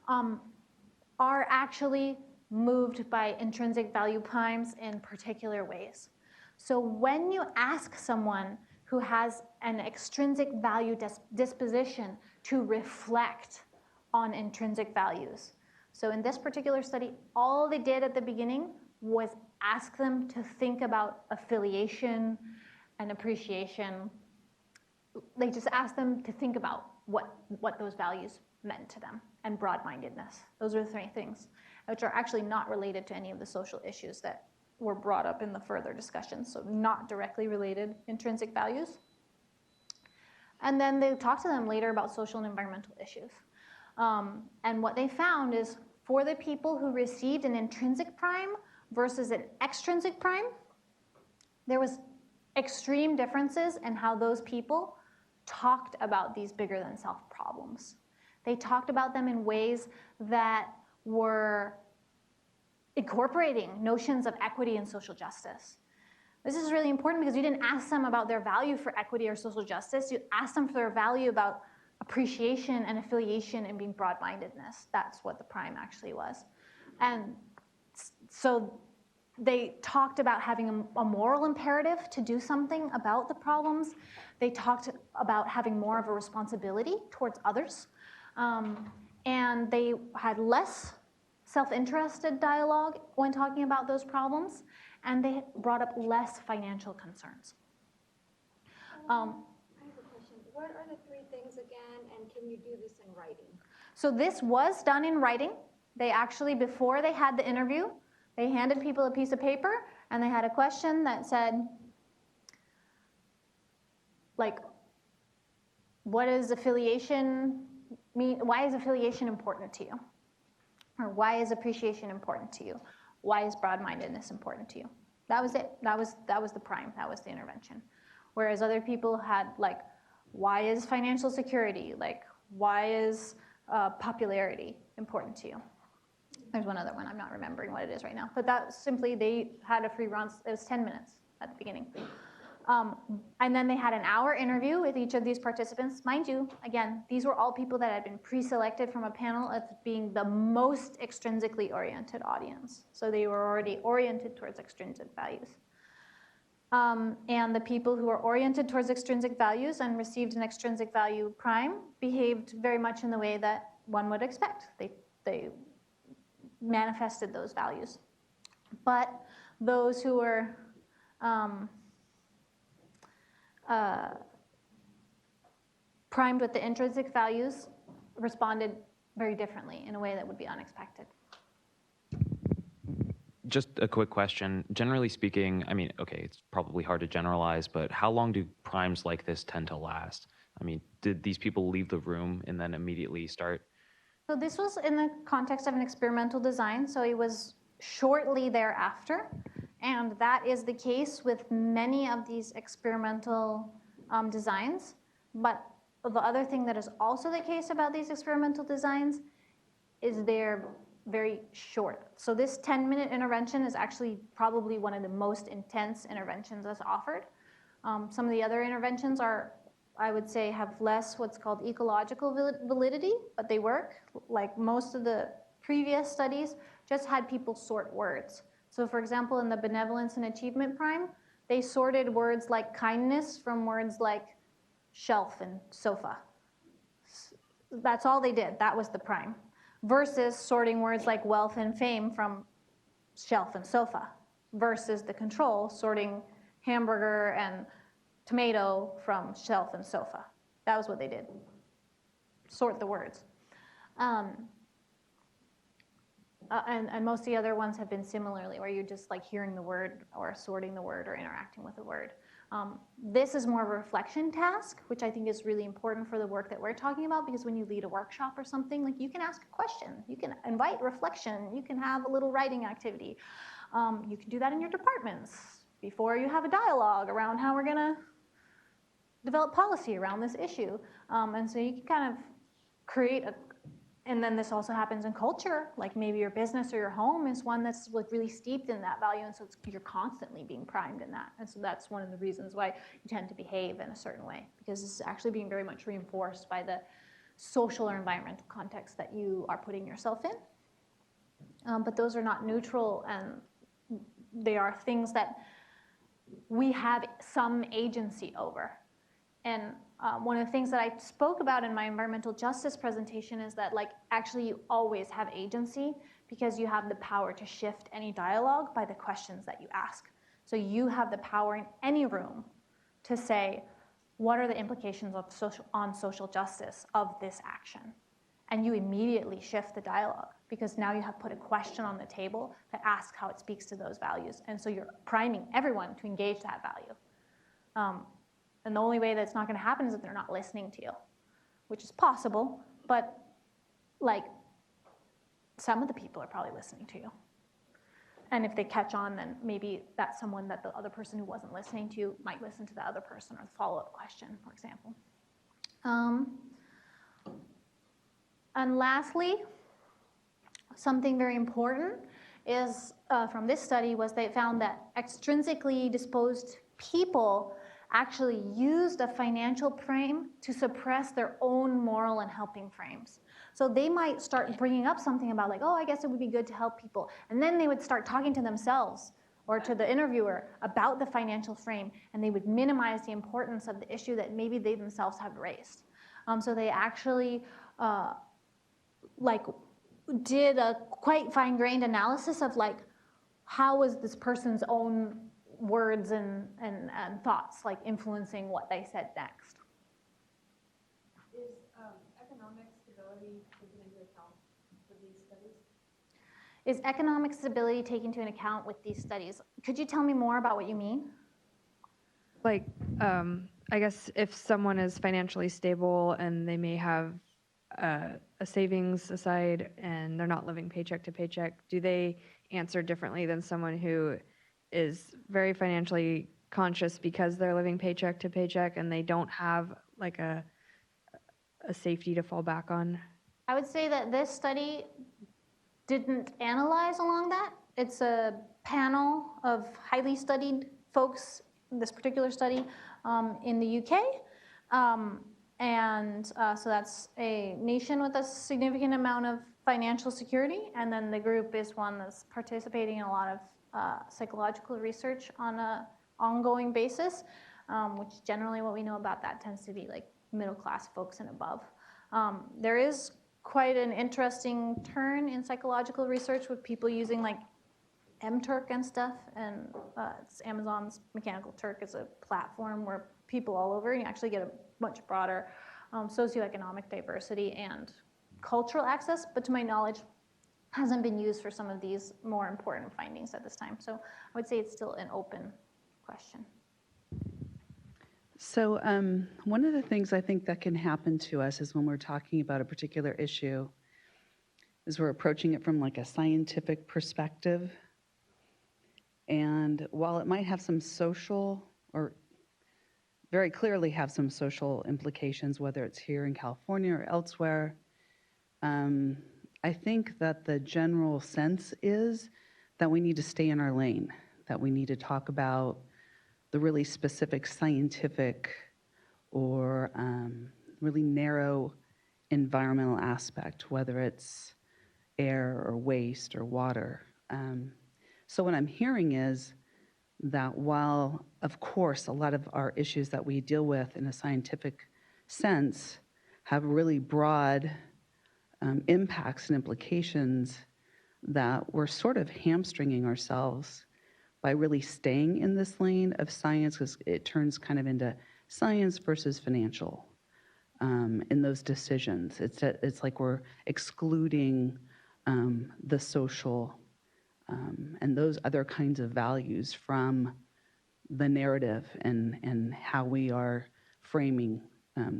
are actually moved by intrinsic value primes in particular ways. So when you ask someone who has an extrinsic value disposition to reflect on intrinsic values, so in this particular study, all they did at the beginning was ask them to think about affiliation and appreciation. They just asked them to think about what those values meant to them, and broad-mindedness. Those are the three things, which are actually not related to any of the social issues that were brought up in the further discussion, so not directly related intrinsic values. And then they talked to them later about social and environmental issues. And what they found is for the people who received an intrinsic prime versus an extrinsic prime, there was extreme differences in how those people talked about these bigger than self problems. They talked about them in ways that were incorporating notions of equity and social justice. This is really important because you didn't ask them about their value for equity or social justice. You asked them for their value about appreciation and affiliation and being broad-mindedness. That's what the prime actually was. And so they talked about having a moral imperative to do something about the problems. They talked about having more of a responsibility towards others. And they had less self-interested dialogue when talking about those problems. And they brought up less financial concerns. I have a question. What are the three things again, and can you do this in writing? So this was done in writing. They actually, before they had the interview, they handed people a piece of paper, and they had a question that said, like, what does affiliation mean? Why is affiliation important to you? Or why is appreciation important to you? Why is broad-mindedness important to you? That was it. That was the prime. That was the intervention. Whereas other people had, like, why is financial security? Like, why is popularity important to you? There's one other one. I'm not remembering what it is right now. But that simply, they had a free run. It was 10 minutes at the beginning. And then they had an hour interview with each of these participants. Mind you, again, these were all people that had been pre-selected from a panel as being the most extrinsically oriented audience. So they were already oriented towards extrinsic values. And the people who were oriented towards extrinsic values and received an extrinsic value prime behaved very much in the way that one would expect. They manifested those values. But those who were primed with the intrinsic values responded very differently in a way that would be unexpected. Just a quick question. Generally speaking, I mean, okay, it's probably hard to generalize, but how long do primes like this tend to last? I mean, did these people leave the room and then immediately start? So this was in the context of an experimental design, so it was shortly thereafter. And that is the case with many of these experimental designs. But the other thing that is also the case about these experimental designs is they're very short. So this 10-minute intervention is actually probably one of the most intense interventions that's offered. Some of the other interventions are, I would say, have less what's called ecological validity, but they work. Like most of the previous studies just had people sort words. So for example, in the benevolence and achievement prime, they sorted words like kindness from words like shelf and sofa. That's all they did. That was the prime. Versus sorting words like wealth and fame from shelf and sofa. Versus the control, sorting hamburger and tomato from shelf and sofa. That was what they did. Sort the words. And most of the other ones have been similarly, where you're just like hearing the word or sorting the word or interacting with the word. This is more of a reflection task, which I think is really important for the work that we're talking about, because when you lead a workshop or something, like you can ask a question, you can invite reflection, you can have a little writing activity. You can do that in your departments before you have a dialogue around how we're gonna develop policy around this issue. And so you can kind of create a, and then this also happens in culture, like maybe your business or your home is one that's like really steeped in that value, and so you're constantly being primed in that. And so that's one of the reasons why you tend to behave in a certain way, because it's actually being very much reinforced by the social or environmental context that you are putting yourself in. But those are not neutral, and they are things that we have some agency over. And one of the things that I spoke about in my environmental justice presentation is that, like, actually you always have agency, because you have the power to shift any dialogue by the questions that you ask. So you have the power in any room to say, what are the implications of on social justice of this action? And you immediately shift the dialogue, because now you have put a question on the table that asks how it speaks to those values. And so you're priming everyone to engage that value. And the only way that's not going to happen is if they're not listening to you, which is possible, but like some of the people are probably listening to you. And if they catch on, then maybe that's someone that the other person who wasn't listening to you might listen to the other person, or the follow-up question, for example. And lastly, something very important is from this study was they found that extrinsically disposed people actually used a financial frame to suppress their own moral and helping frames. So they might start bringing up something about like, oh, I guess it would be good to help people. And then they would start talking to themselves or to the interviewer about the financial frame, and they would minimize the importance of the issue that maybe they themselves have raised. So they actually like did a quite fine-grained analysis of like, how was this person's own words and thoughts like influencing what they said next. Is economic stability taken into account for these studies? Is economic stability taken into account with these studies? Could you tell me more about what you mean? Like, I guess if someone is financially stable and they may have a savings aside and they're not living paycheck to paycheck, do they answer differently than someone who is very financially conscious because they're living paycheck to paycheck and they don't have like a safety to fall back on? I would say that this study didn't analyze along that. It's a panel of highly studied folks, this particular study, in the UK. So that's a nation with a significant amount of financial security, and then the group is one that's participating in a lot of psychological research on an ongoing basis, which generally what we know about that tends to be like middle-class folks and above. There is quite an interesting turn in psychological research with people using like MTurk and stuff, and it's Amazon's Mechanical Turk is a platform where people all over, you actually get a much broader socioeconomic diversity and cultural access, but to my knowledge, hasn't been used for some of these more important findings at this time. So I would say it's still an open question. So one of the things I think that can happen to us is when we're talking about a particular issue is we're approaching it from like a scientific perspective. And while it might have some social, or very clearly have some social implications, whether it's here in California or elsewhere, I think that the general sense is that we need to stay in our lane, that we need to talk about the really specific scientific or really narrow environmental aspect, whether it's air or waste or water. So what I'm hearing is that while, of course, a lot of our issues that we deal with in a scientific sense have really broad impacts and implications, that we're sort of hamstringing ourselves by really staying in this lane of science, because it turns kind of into science versus financial in those decisions. It's like we're excluding the social and those other kinds of values from the narrative and how we are framing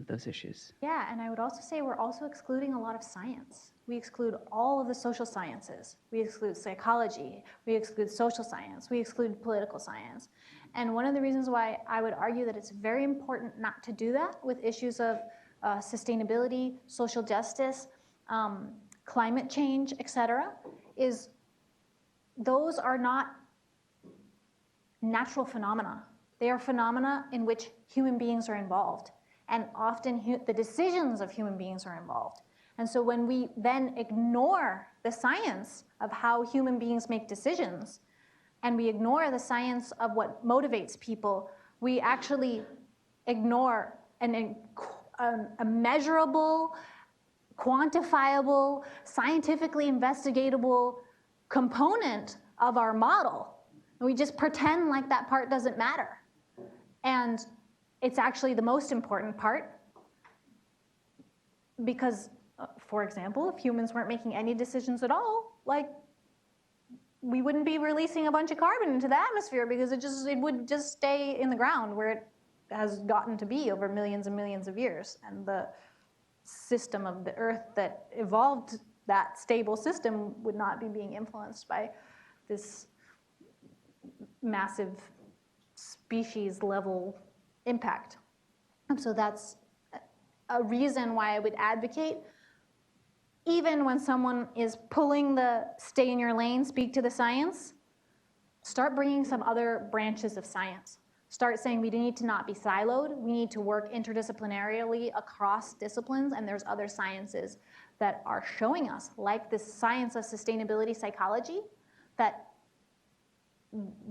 those issues. Yeah, and I would also say we're also excluding a lot of science. We exclude all of the social sciences. We exclude psychology. We exclude social science. We exclude political science. And one of the reasons why I would argue that it's very important not to do that with issues of sustainability, social justice, climate change, etc., is those are not natural phenomena. They are phenomena in which human beings are involved. And often the decisions of human beings are involved. And so when we then ignore the science of how human beings make decisions, and we ignore the science of what motivates people, we actually ignore a measurable, quantifiable, scientifically investigatable component of our model. And we just pretend like that part doesn't matter. And it's actually the most important part because, for example, if humans weren't making any decisions at all, like, we wouldn't be releasing a bunch of carbon into the atmosphere because it would just stay in the ground where it has gotten to be over millions and millions of years. And the system of the Earth that evolved that stable system would not be being influenced by this massive species level impact. And so that's a reason why I would advocate, even when someone is pulling the stay in your lane, speak to the science, start bringing some other branches of science. Start saying we need to not be siloed. We need to work interdisciplinarily across disciplines, and there's other sciences that are showing us, like this science of sustainability psychology, that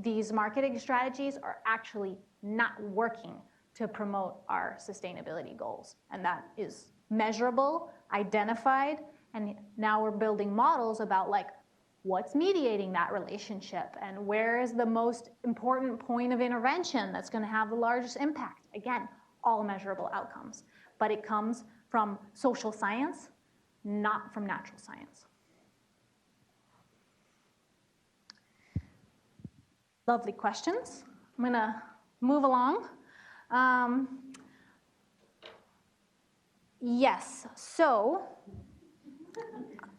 these marketing strategies are actually not working to promote our sustainability goals. And that is measurable, identified, and now we're building models about like what's mediating that relationship and where is the most important point of intervention that's going to have the largest impact. Again, all measurable outcomes, but it comes from social science, not from natural science. Lovely questions. I'm going to move along. Yes, so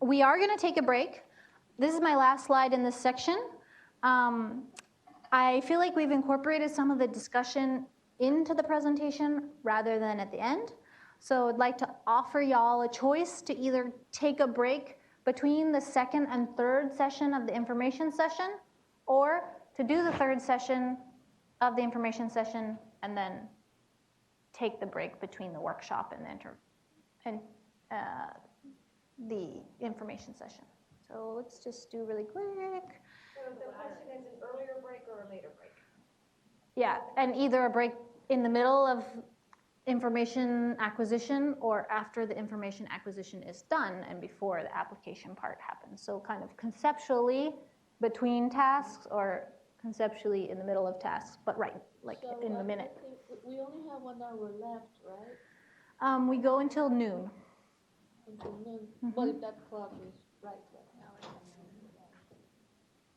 we are going to take a break. This is my last slide in this section. I feel like we've incorporated some of the discussion into the presentation rather than at the end. So I'd like to offer y'all a choice to either take a break between the second and third session of the information session, or to do the third session of the information session and then take the break between the workshop and the information session. So let's just do really quick. So the question is an earlier break or a later break? Yeah, and either a break in the middle of information acquisition or after the information acquisition is done and before the application part happens. So kind of conceptually between tasks or conceptually in the middle of tasks, but right, like so in the minute. We only have 1 hour left, right? We go until noon. Until noon. Mm-hmm. But if that clock is right now.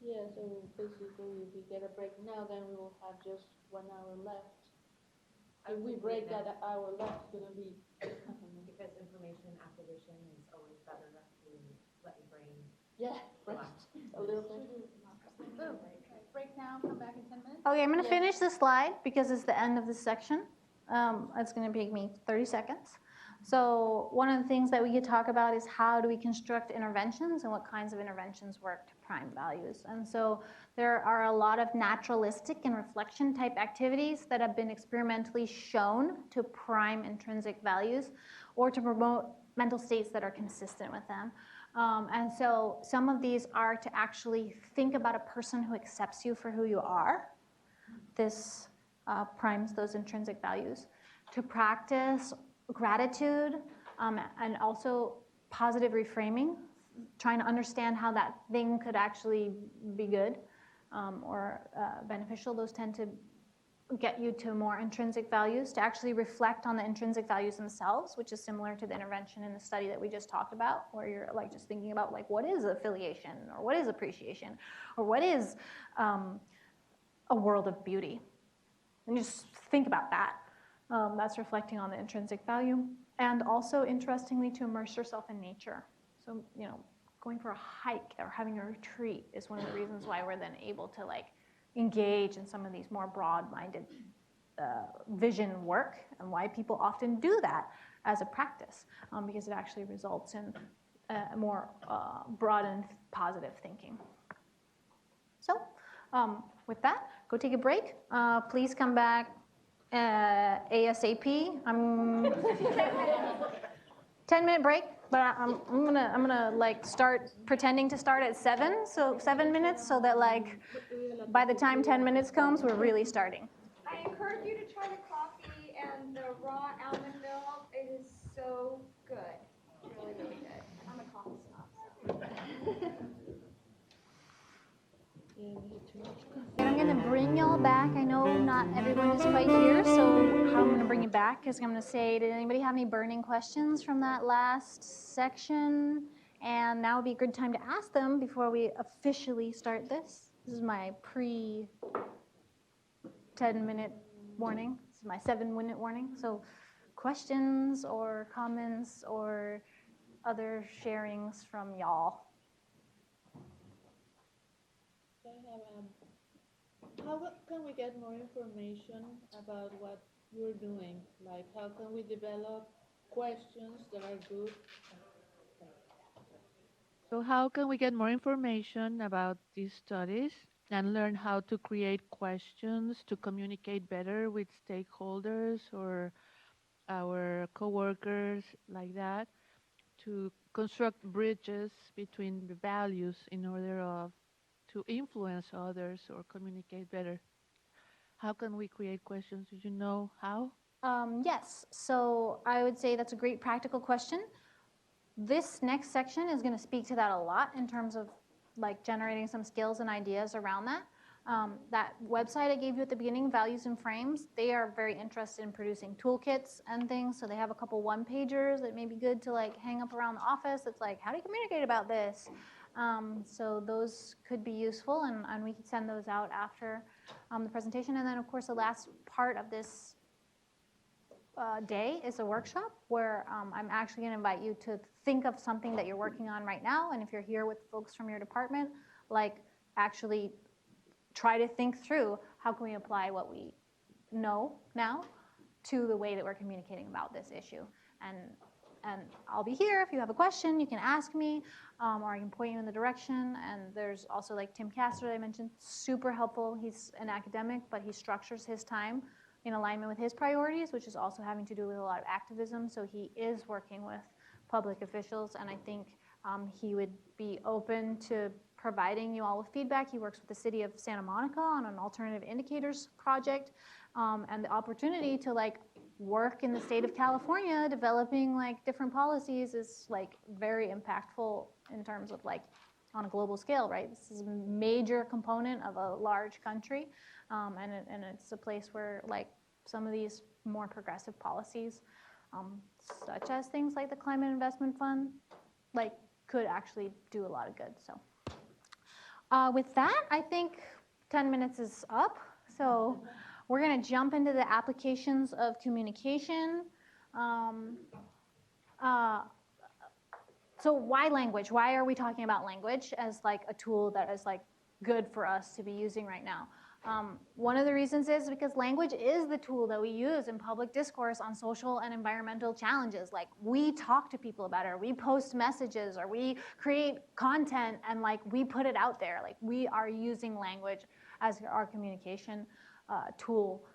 Yeah, so basically if we get a break now, then we will have just 1 hour left. If we break that hour left, it's gonna be, Because information acquisition is always better to let your brain yeah, rest a little bit. Break now, come back in 10 minutes. Okay, I'm going to finish the slide because it's the end of this section. It's going to take me 30 seconds. So one of the things that we could talk about is how do we construct interventions and what kinds of interventions work to prime values. And so there are a lot of naturalistic and reflection type activities that have been experimentally shown to prime intrinsic values or to promote mental states that are consistent with them. And so some of these are to actually think about a person who accepts you for who you are. This primes those intrinsic values. To practice gratitude and also positive reframing, trying to understand how that thing could actually be good or beneficial. Those tend to get you to more intrinsic values, to actually reflect on the intrinsic values themselves, which is similar to the intervention in the study that we just talked about, where you're like just thinking about like what is affiliation or what is appreciation or what is a world of beauty. And you just think about that. That's reflecting on the intrinsic value. And also, interestingly, to immerse yourself in nature. So, going for a hike or having a retreat is one of the reasons why we're then able to like engage in some of these more broad-minded vision work, and why people often do that as a practice, because it actually results in more broad and positive thinking. So with that, go take a break. Please come back ASAP. 10-minute break, but I'm gonna like start pretending to start at 7, so 7 minutes, so that like by the time 10 minutes comes, we're really starting. I encourage you to try the coffee and the raw almond milk. It is so good, really, really good. I'm a coffee snob. And I'm going to bring y'all back. I know not everyone is quite here, so how I'm going to bring you back is I'm going to say, did anybody have any burning questions from that last section? And now would be a good time to ask them before we officially start this. This is my pre-10-minute warning. This is my 7-minute warning. So questions or comments or other sharings from y'all? How can we get more information about what you're doing? Like, how can we develop questions that are good? So how can we get more information about these studies and learn how to create questions to communicate better with stakeholders or our coworkers like that, to construct bridges between the values in order to influence others or communicate better? How can we create questions? Do you know how? Yes, so I would say that's a great practical question. This next section is going to speak to that a lot in terms of like generating some skills and ideas around that. That website I gave you at the beginning, Values and Frames, they are very interested in producing toolkits and things. So they have a couple one-pagers that may be good to like hang up around the office. It's like, how do you communicate about this? So those could be useful, and we could send those out after the presentation. And then, of course, the last part of this day is a workshop where I'm actually going to invite you to think of something that you're working on right now. And if you're here with folks from your department, like actually try to think through how can we apply what we know now to the way that we're communicating about this issue. And I'll be here. If you have a question, you can ask me, or I can point you in the direction. And there's also like Tim Castor that I mentioned, super helpful. He's an academic, but he structures his time in alignment with his priorities, which is also having to do with a lot of activism. So he is working with public officials, and I think he would be open to providing you all with feedback. He works with the city of Santa Monica on an alternative indicators project, and the opportunity to like work in the state of California developing like different policies is like very impactful in terms of like on a global scale, right? This is a major component of a large country, and it's a place where like some of these more progressive policies, such as things like the Climate Investment Fund, like could actually do a lot of good. So With that, I think 10 minutes is up. So we're going to jump into the applications of communication. So why language? Why are we talking about language as like a tool that is like good for us to be using right now? One of the reasons is because language is the tool that we use in public discourse on social and environmental challenges. Like we talk to people about it, or we post messages, or we create content and like we put it out there. Like we are using language as our communication tool.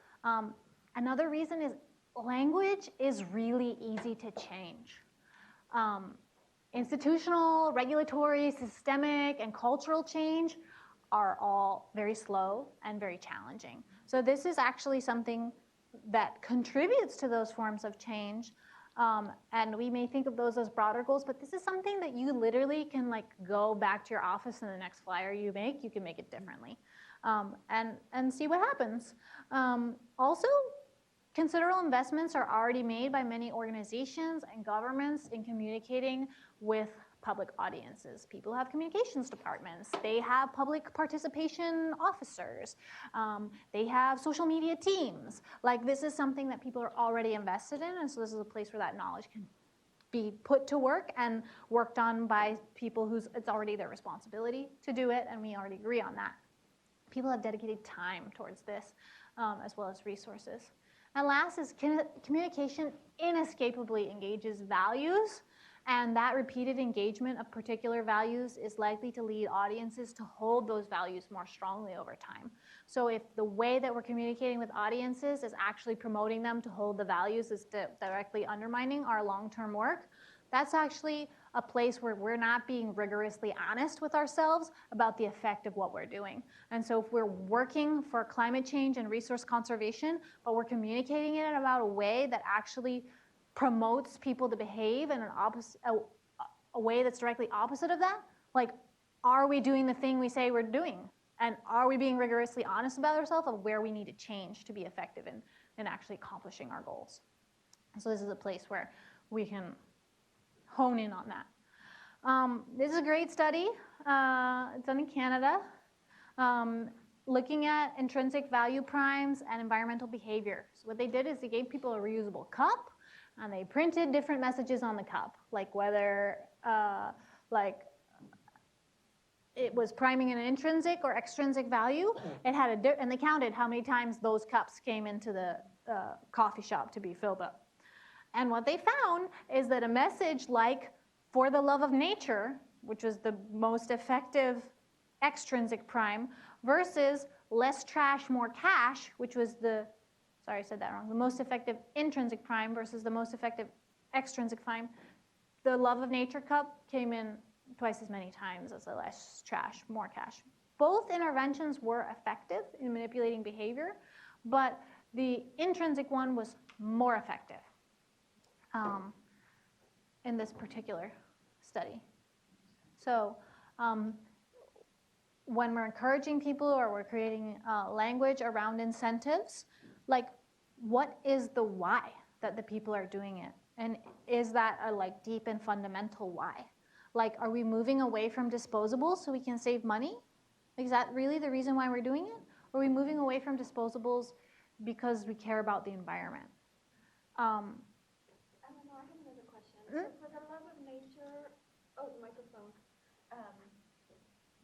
Another reason is language is really easy to change. Institutional, regulatory, systemic, and cultural change are all very slow and very challenging. So this is actually something that contributes to those forms of change. And we may think of those as broader goals, but this is something that you literally can like go back to your office and the next flyer you can make it differently. And see what happens. Also, considerable investments are already made by many organizations and governments in communicating with public audiences. People have communications departments. They have public participation officers. They have social media teams. Like this is something that people are already invested in, and so this is a place where that knowledge can be put to work and worked on by people whose it's already their responsibility to do it, and we already agree on that. People have dedicated time towards this, as well as resources. And last is communication inescapably engages values, and that repeated engagement of particular values is likely to lead audiences to hold those values more strongly over time. So if the way that we're communicating with audiences is actually promoting them to hold the values is directly undermining our long-term work, that's actually a place where we're not being rigorously honest with ourselves about the effect of what we're doing. And so if we're working for climate change and resource conservation, but we're communicating it about a way that actually promotes people to behave in a way that's directly opposite of that, like, are we doing the thing we say we're doing? And are we being rigorously honest about ourselves of where we need to change to be effective in actually accomplishing our goals? So this is a place where we can hone in on that. This is a great study. It's done in Canada, looking at intrinsic value primes and environmental behavior. So what they did is they gave people a reusable cup, and they printed different messages on the cup, like whether it was priming an intrinsic or extrinsic value. It had and they counted how many times those cups came into the coffee shop to be filled up. And what they found is that a message like, for the love of nature, which was the most effective extrinsic prime, versus less trash, more cash, which was the most effective intrinsic prime versus the most effective extrinsic prime, the love of nature cup came in twice as many times as the less trash, more cash. Both interventions were effective in manipulating behavior, but the intrinsic one was more effective in this particular study. So when we're encouraging people or we're creating language around incentives, like, what is the why that the people are doing it? And is that a like deep and fundamental why? Like, are we moving away from disposables so we can save money? Is that really the reason why we're doing it? Or are we moving away from disposables because we care about the environment? I have another question. So for the love of nature, microphone.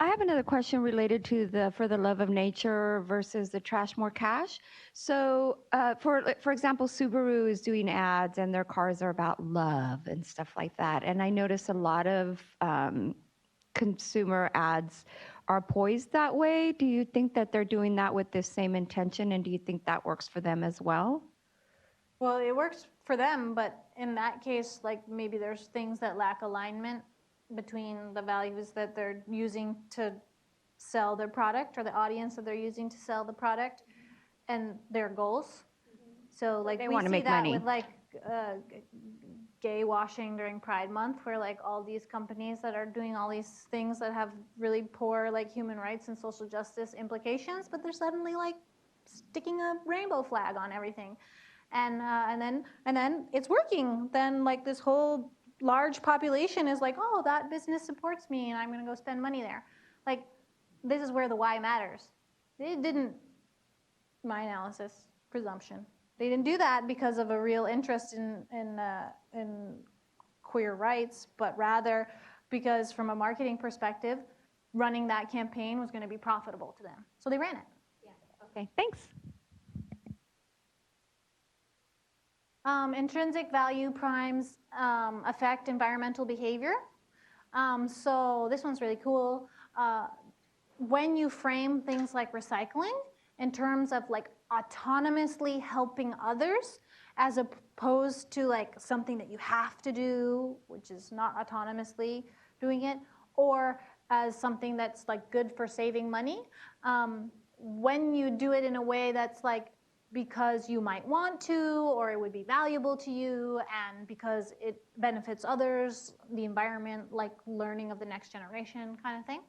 I have another question related to the for the love of nature versus the trash more cash. So for example, Subaru is doing ads and their cars are about love and stuff like that. And I notice a lot of consumer ads are poised that way. Do you think that they're doing that with the same intention, and do you think that works for them as well? Well, it works for them, but in that case, like, maybe there's things that lack alignment between the values that they're using to sell their product, or the audience that they're using to sell the product, and their goals. So like, they we want to see make that money. with like gay washing during Pride Month, where like all these companies that are doing all these things that have really poor like human rights and social justice implications, but they're suddenly like sticking a rainbow flag on everything. And then it's working. Then like this whole large population is like, oh, that business supports me, and I'm going to go spend money there. Like, this is where the why matters. They didn't, my analysis, presumption. They didn't do that because of a real interest in queer rights, but rather because from a marketing perspective, running that campaign was going to be profitable to them. So they ran it. Yeah. Okay, thanks. Intrinsic value primes affect environmental behavior. So this one's really cool. When you frame things like recycling in terms of like autonomously helping others, as opposed to like something that you have to do, which is not autonomously doing it, or as something that's like good for saving money, when you do it in a way that's like because you might want to, or it would be valuable to you, and because it benefits others, the environment, like learning of the next generation kind of thing.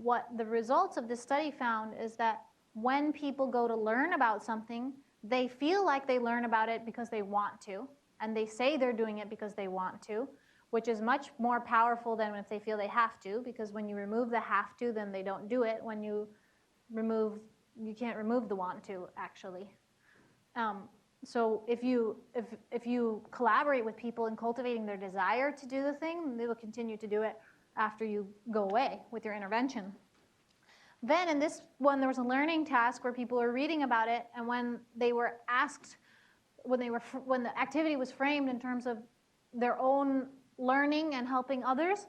What the results of this study found is that when people go to learn about something, they feel like they learn about it because they want to, and they say they're doing it because they want to, which is much more powerful than if they feel they have to, because when you remove the have to, then they don't do it. When you remove, you can't remove the want to, actually. So if you collaborate with people in cultivating their desire to do the thing, they will continue to do it after you go away with your intervention. Then in this one, there was a learning task where people were reading about it, and when they were asked, when the activity was framed in terms of their own learning and helping others,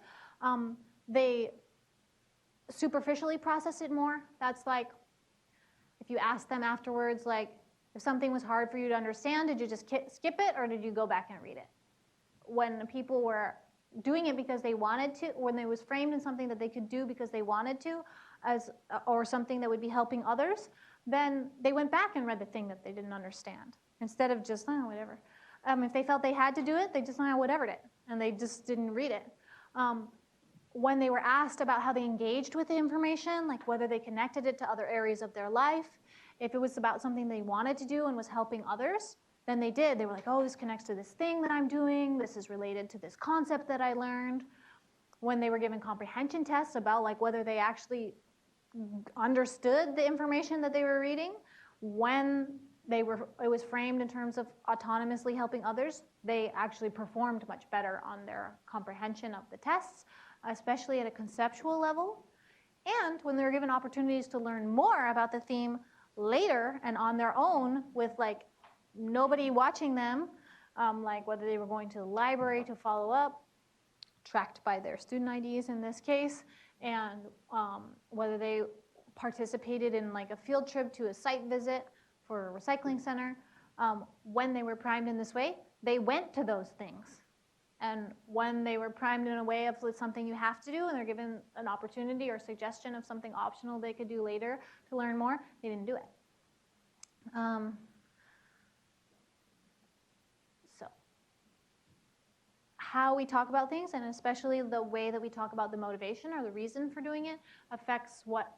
they superficially process it more. That's like, if you ask them afterwards, like, if something was hard for you to understand, did you just skip it, or did you go back and read it? When people were doing it because they wanted to, when it was framed in something that they could do because they wanted to, or something that would be helping others, then they went back and read the thing that they didn't understand, instead of just, oh, whatever. If they felt they had to do it, they just, oh, whatevered it, and they just didn't read it. When they were asked about how they engaged with the information, like whether they connected it to other areas of their life, if it was about something they wanted to do and was helping others, then they did. They were like, oh, this connects to this thing that I'm doing. This is related to this concept that I learned. When they were given comprehension tests about like whether they actually understood the information that they were reading, when it was framed in terms of autonomously helping others, they actually performed much better on their comprehension of the tests, especially at a conceptual level. And when they were given opportunities to learn more about the theme later and on their own with like nobody watching them, like whether they were going to the library to follow up, tracked by their student IDs in this case, and whether they participated in like a field trip to a site visit for a recycling center, when they were primed in this way, they went to those things. And when they were primed in a way of something you have to do and they're given an opportunity or suggestion of something optional they could do later to learn more, they didn't do it. So how we talk about things, and especially the way that we talk about the motivation or the reason for doing it, affects what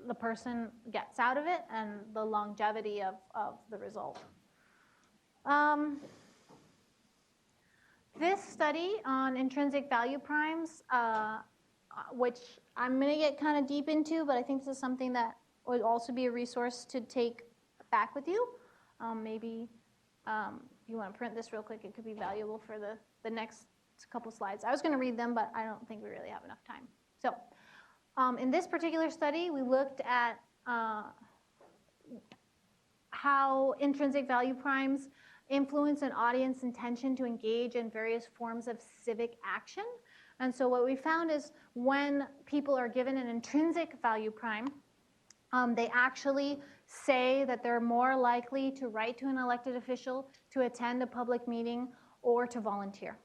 the person gets out of it and the longevity of the result. This study on intrinsic value primes, which I'm going to get kind of deep into, but I think this is something that would also be a resource to take back with you. Maybe if you want to print this real quick, it could be valuable for the next couple slides. I was going to read them, but I don't think we really have enough time. So in this particular study, we looked at how intrinsic value primes influence an audience intention to engage in various forms of civic action. And so what we found is when people are given an intrinsic value prime, they actually say that they're more likely to write to an elected official, to attend a public meeting, or to volunteer.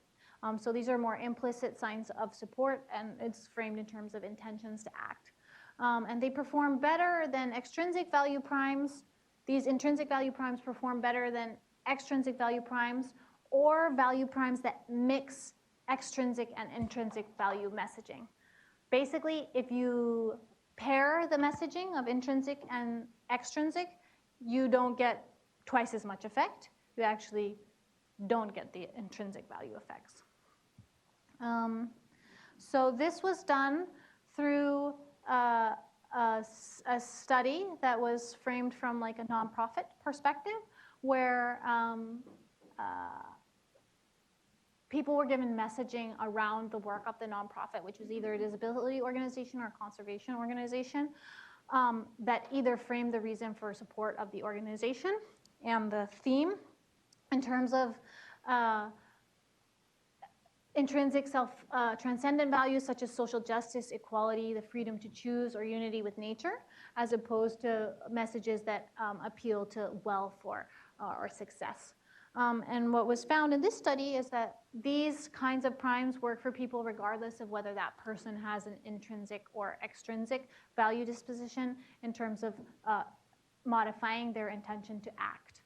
So these are more implicit signs of support, and it's framed in terms of intentions to act. And they perform better than extrinsic value primes. These intrinsic value primes perform better than extrinsic value primes or value primes that mix extrinsic and intrinsic value messaging. Basically, if you pair the messaging of intrinsic and extrinsic, you don't get twice as much effect. You actually don't get the intrinsic value effects. So this was done through a study that was framed from like a nonprofit perspective, where people were given messaging around the work of the nonprofit, which was either a disability organization or a conservation organization, that either framed the reason for support of the organization and the theme in terms of intrinsic transcendent values such as social justice, equality, the freedom to choose, or unity with nature, as opposed to messages that appeal to wealth or success. And what was found in this study is that these kinds of primes work for people regardless of whether that person has an intrinsic or extrinsic value disposition in terms of modifying their intention to act.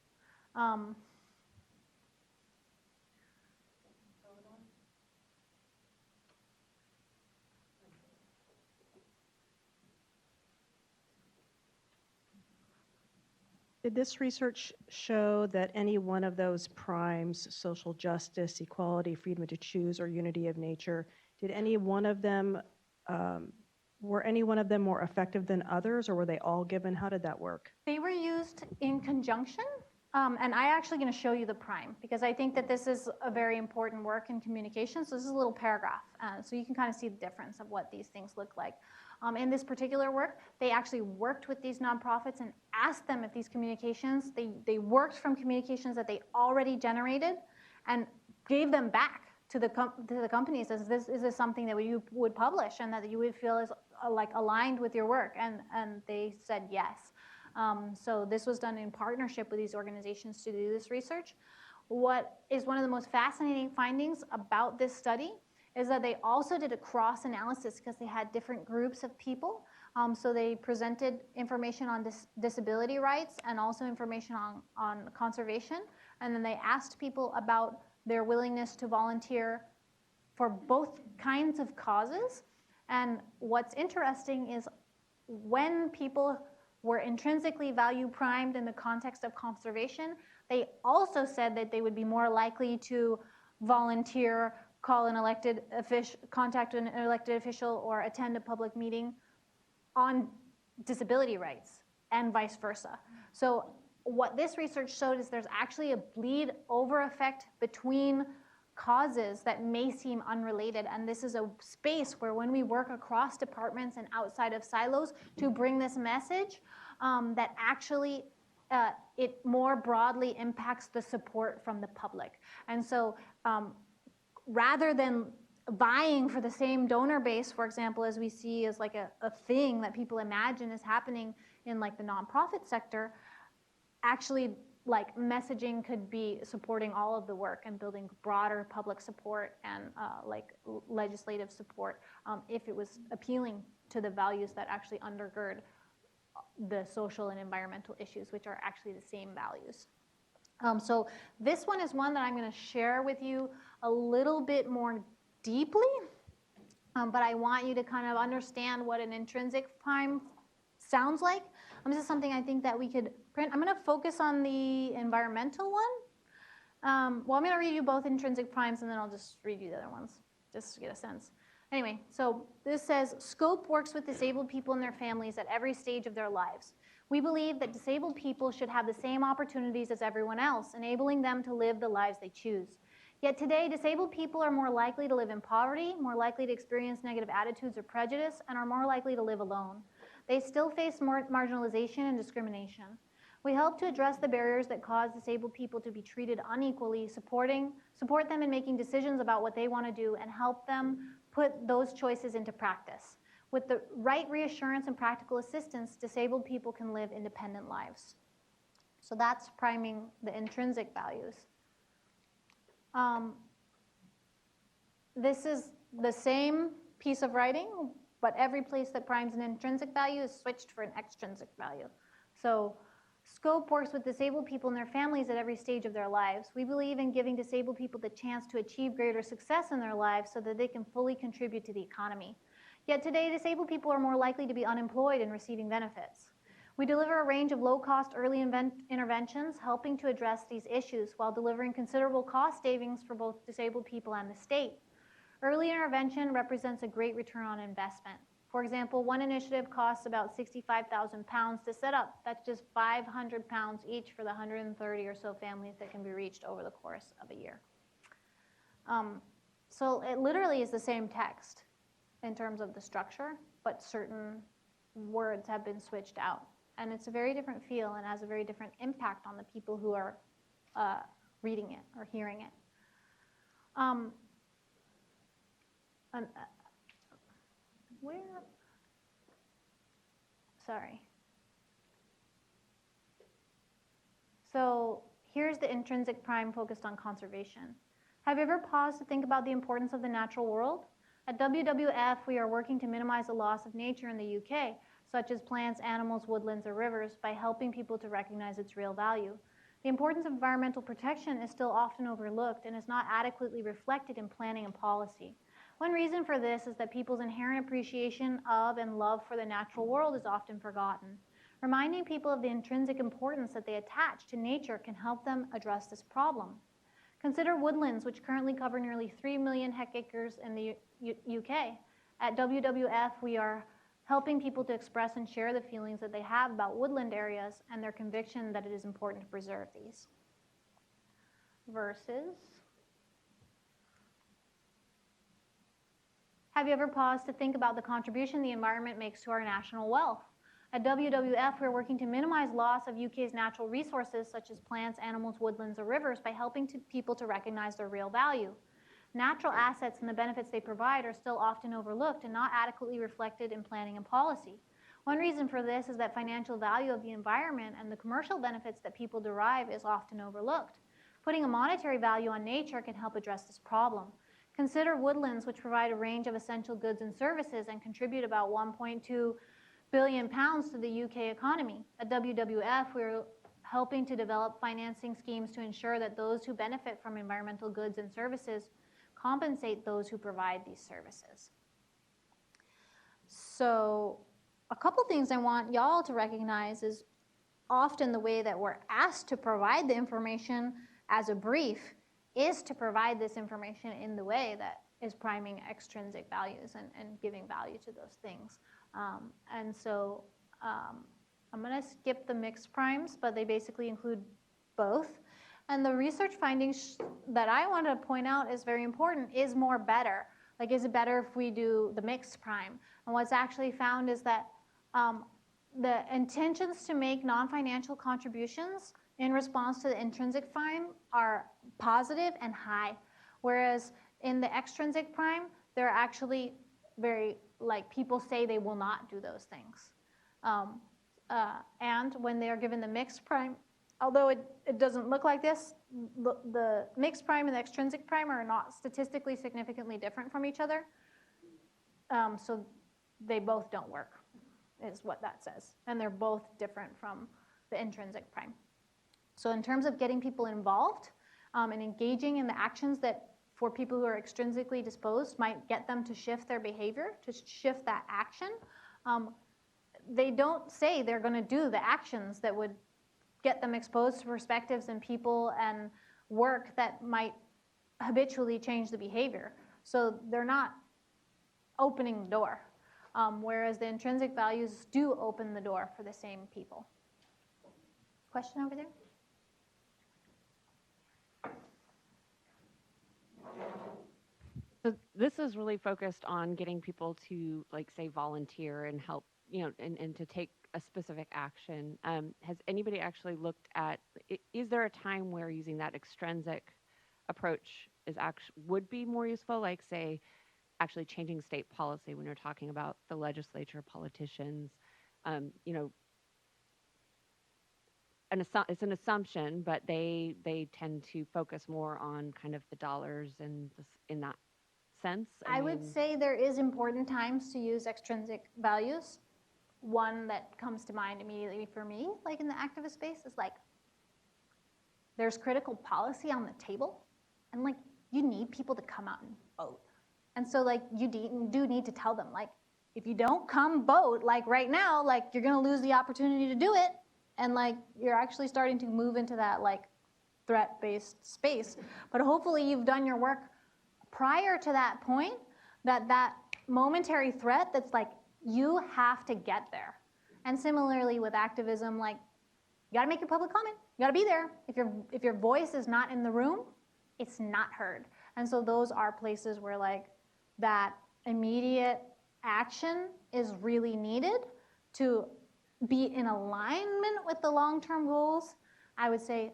Did this research show that any one of those primes, social justice, equality, freedom to choose, or unity of nature, did any one of them, were any one of them more effective than others, or were they all given? How did that work? They were used in conjunction, and I'm actually going to show you the prime, because I think that this is a very important work in communication. So this is a little paragraph, so you can kind of see the difference of what these things look like. In this particular work, they actually worked with these nonprofits and asked them if these communications, they worked from communications that they already generated and gave them back to the companies as is this something that you would publish and that you would feel is like aligned with your work, and they said yes. So this was done in partnership with these organizations to do this research. What is one of the most fascinating findings about this study is that they also did a cross-analysis because they had different groups of people. So they presented information on disability rights and also information on conservation. And then they asked people about their willingness to volunteer for both kinds of causes. And what's interesting is when people were intrinsically value primed in the context of conservation, they also said that they would be more likely to volunteer, call an elected official, contact an elected official, or attend a public meeting on disability rights, and vice versa. So what this research showed is there's actually a bleed over effect between causes that may seem unrelated, and this is a space where when we work across departments and outside of silos to bring this message, that actually it more broadly impacts the support from the public. And so rather than vying for the same donor base, for example, as we see as like a thing that people imagine is happening in like the nonprofit sector, actually like messaging could be supporting all of the work and building broader public support and like legislative support if it was appealing to the values that actually undergird the social and environmental issues, which are actually the same values. So this one is one that I'm going to share with you a little bit more deeply, but I want you to kind of understand what an intrinsic prime sounds like. This is something I think that we could print. I'm going to focus on the environmental one. Well, I'm going to read you both intrinsic primes, and then I'll just read you the other ones, just to get a sense. Anyway, so this says, Scope works with disabled people and their families at every stage of their lives. We believe that disabled people should have the same opportunities as everyone else, enabling them to live the lives they choose. Yet today, disabled people are more likely to live in poverty, more likely to experience negative attitudes or prejudice, and are more likely to live alone. They still face more marginalization and discrimination. We help to address the barriers that cause disabled people to be treated unequally, support them in making decisions about what they want to do, and help them put those choices into practice. With the right reassurance and practical assistance, disabled people can live independent lives. So that's priming the intrinsic values. This is the same piece of writing, but every place that primes an intrinsic value is switched for an extrinsic value. So Scope works with disabled people and their families at every stage of their lives. We believe in giving disabled people the chance to achieve greater success in their lives so that they can fully contribute to the economy. Yet today, disabled people are more likely to be unemployed and receiving benefits. We deliver a range of low-cost early interventions helping to address these issues while delivering considerable cost savings for both disabled people and the state. Early intervention represents a great return on investment. For example, one initiative costs about 65,000 pounds to set up. That's just 500 pounds each for the 130 or so families that can be reached over the course of a year. So it literally is the same text in terms of the structure, but certain words have been switched out. And it's a very different feel and has a very different impact on the people who are reading it or hearing it. Sorry. So here's the intrinsic prime focused on conservation. Have you ever paused to think about the importance of the natural world? At WWF, we are working to minimize the loss of nature in the UK, such as plants, animals, woodlands, or rivers, by helping people to recognize its real value. The importance of environmental protection is still often overlooked and is not adequately reflected in planning and policy. One reason for this is that people's inherent appreciation of and love for the natural world is often forgotten. Reminding people of the intrinsic importance that they attach to nature can help them address this problem. Consider woodlands, which currently cover nearly 3 million hectares in the UK. At WWF, we are helping people to express and share the feelings that they have about woodland areas and their conviction that it is important to preserve these. Versus, have you ever paused to think about the contribution the environment makes to our national wealth? At WWF, we're working to minimize loss of UK's natural resources, such as plants, animals, woodlands, or rivers, by helping people to recognize their real value. Natural assets and the benefits they provide are still often overlooked and not adequately reflected in planning and policy. One reason for this is that financial value of the environment and the commercial benefits that people derive is often overlooked. Putting a monetary value on nature can help address this problem. Consider woodlands, which provide a range of essential goods and services and contribute about 1.2 billion pounds to the UK economy. At WWF, we're helping to develop financing schemes to ensure that those who benefit from environmental goods and services compensate those who provide these services. So a couple things I want y'all to recognize is often the way that we're asked to provide the information as a brief is to provide this information in the way that is priming extrinsic values and giving value to those things. And so I'm going to skip the mixed primes, but they basically include both. And the research findings that I want to point out is very important. Is more better? Like, is it better if we do the mixed prime? And what's actually found is that the intentions to make non-financial contributions in response to the intrinsic prime are positive and high, whereas in the extrinsic prime, they're actually very, like, people say they will not do those things. And when they are given the mixed prime, although it doesn't look like this, the mixed prime and the extrinsic prime are not statistically significantly different from each other. So they both don't work, is what that says. And they're both different from the intrinsic prime. So in terms of getting people involved and engaging in the actions that for people who are extrinsically disposed might get them to shift their behavior, to shift that action, they don't say they're going to do the actions that would get them exposed to perspectives and people and work that might habitually change the behavior. So they're not opening the door, whereas the intrinsic values do open the door for the same people. Question over there? So this is really focused on getting people to, like, say, volunteer and help, you know, and to take a specific action. Has anybody actually looked at, is there a time where using that extrinsic approach would be more useful, like, say, actually changing state policy when you're talking about the legislature, politicians, you know, it's an assumption, but they tend to focus more on kind of the dollars and in that sense. I would say there is important times to use extrinsic values. One that comes to mind immediately for me, like in the activist space, is like there's critical policy on the table, and like you need people to come out and vote. And so like you do need to tell them, like, if you don't come vote, like right now, like you're gonna lose the opportunity to do it, and like you're actually starting to move into that like threat-based space. But hopefully you've done your work prior to that point, that momentary threat that's like you have to get there. And similarly with activism, like, you gotta make your public comment. You gotta be there. If your voice is not in the room, it's not heard. And so those are places where like that immediate action is really needed to be in alignment with the long-term goals. I would say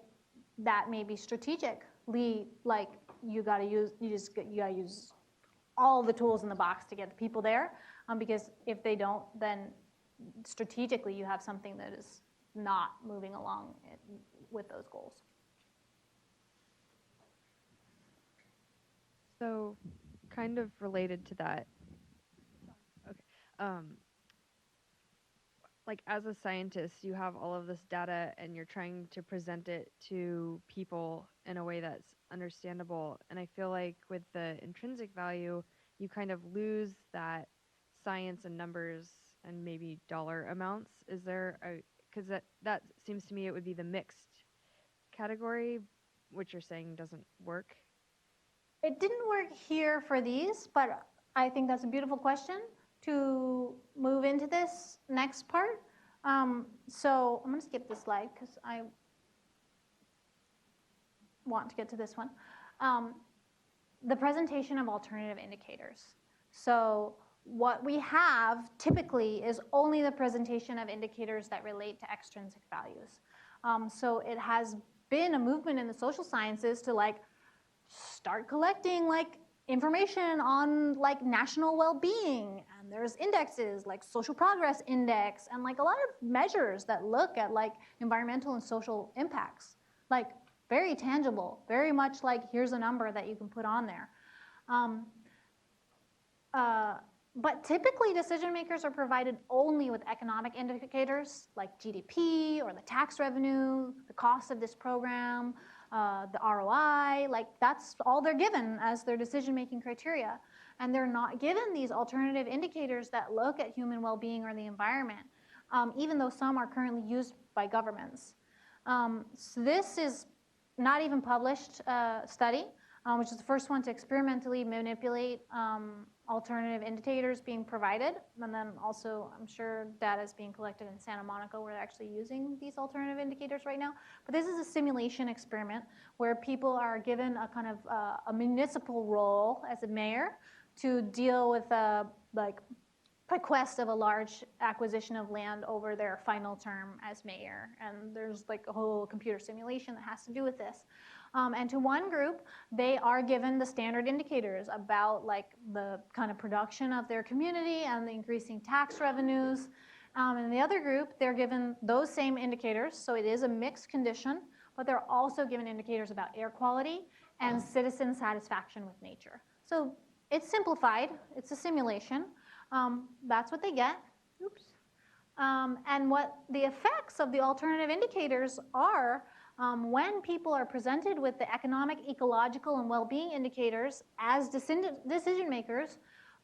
that may be strategically, like you gotta use all the tools in the box to get the people there, because if they don't, then strategically you have something that is not moving along with those goals. So, kind of related to that. Okay. Like as a scientist, you have all of this data and you're trying to present it to people in a way that's understandable. And I feel like with the intrinsic value, you kind of lose that science and numbers and maybe dollar amounts. Is there a, because that seems to me it would be the mixed category, which you're saying doesn't work. It didn't work here for these, but I think that's a beautiful question to move into this next part. So I'm going to skip this slide because I want to get to this one. The presentation of alternative indicators. So what we have typically is only the presentation of indicators that relate to extrinsic values. So it has been a movement in the social sciences to like start collecting like information on like national well-being, and there's indexes like social progress index and like a lot of measures that look at like environmental and social impacts, like very tangible, very much like here's a number that you can put on there. But typically decision makers are provided only with economic indicators like GDP or the tax revenue, the cost of this program, the ROI, like that's all they're given as their decision-making criteria. And they're not given these alternative indicators that look at human well-being or the environment, even though some are currently used by governments. So this is not even published study, which is the first one to experimentally manipulate alternative indicators being provided. And then also, I'm sure data is being collected in Santa Monica where they're actually using these alternative indicators right now. But this is a simulation experiment where people are given a kind of a municipal role as a mayor to deal with like request of a large acquisition of land over their final term as mayor. And there's like a whole computer simulation that has to do with this. And to one group, they are given the standard indicators about like the kind of production of their community and the increasing tax revenues. And the other group, they're given those same indicators. So it is a mixed condition, but they're also given indicators about air quality and citizen satisfaction with nature. So it's simplified, it's a simulation. That's what they get. Oops. And what the effects of the alternative indicators are when people are presented with the economic, ecological, and well-being indicators as decision makers,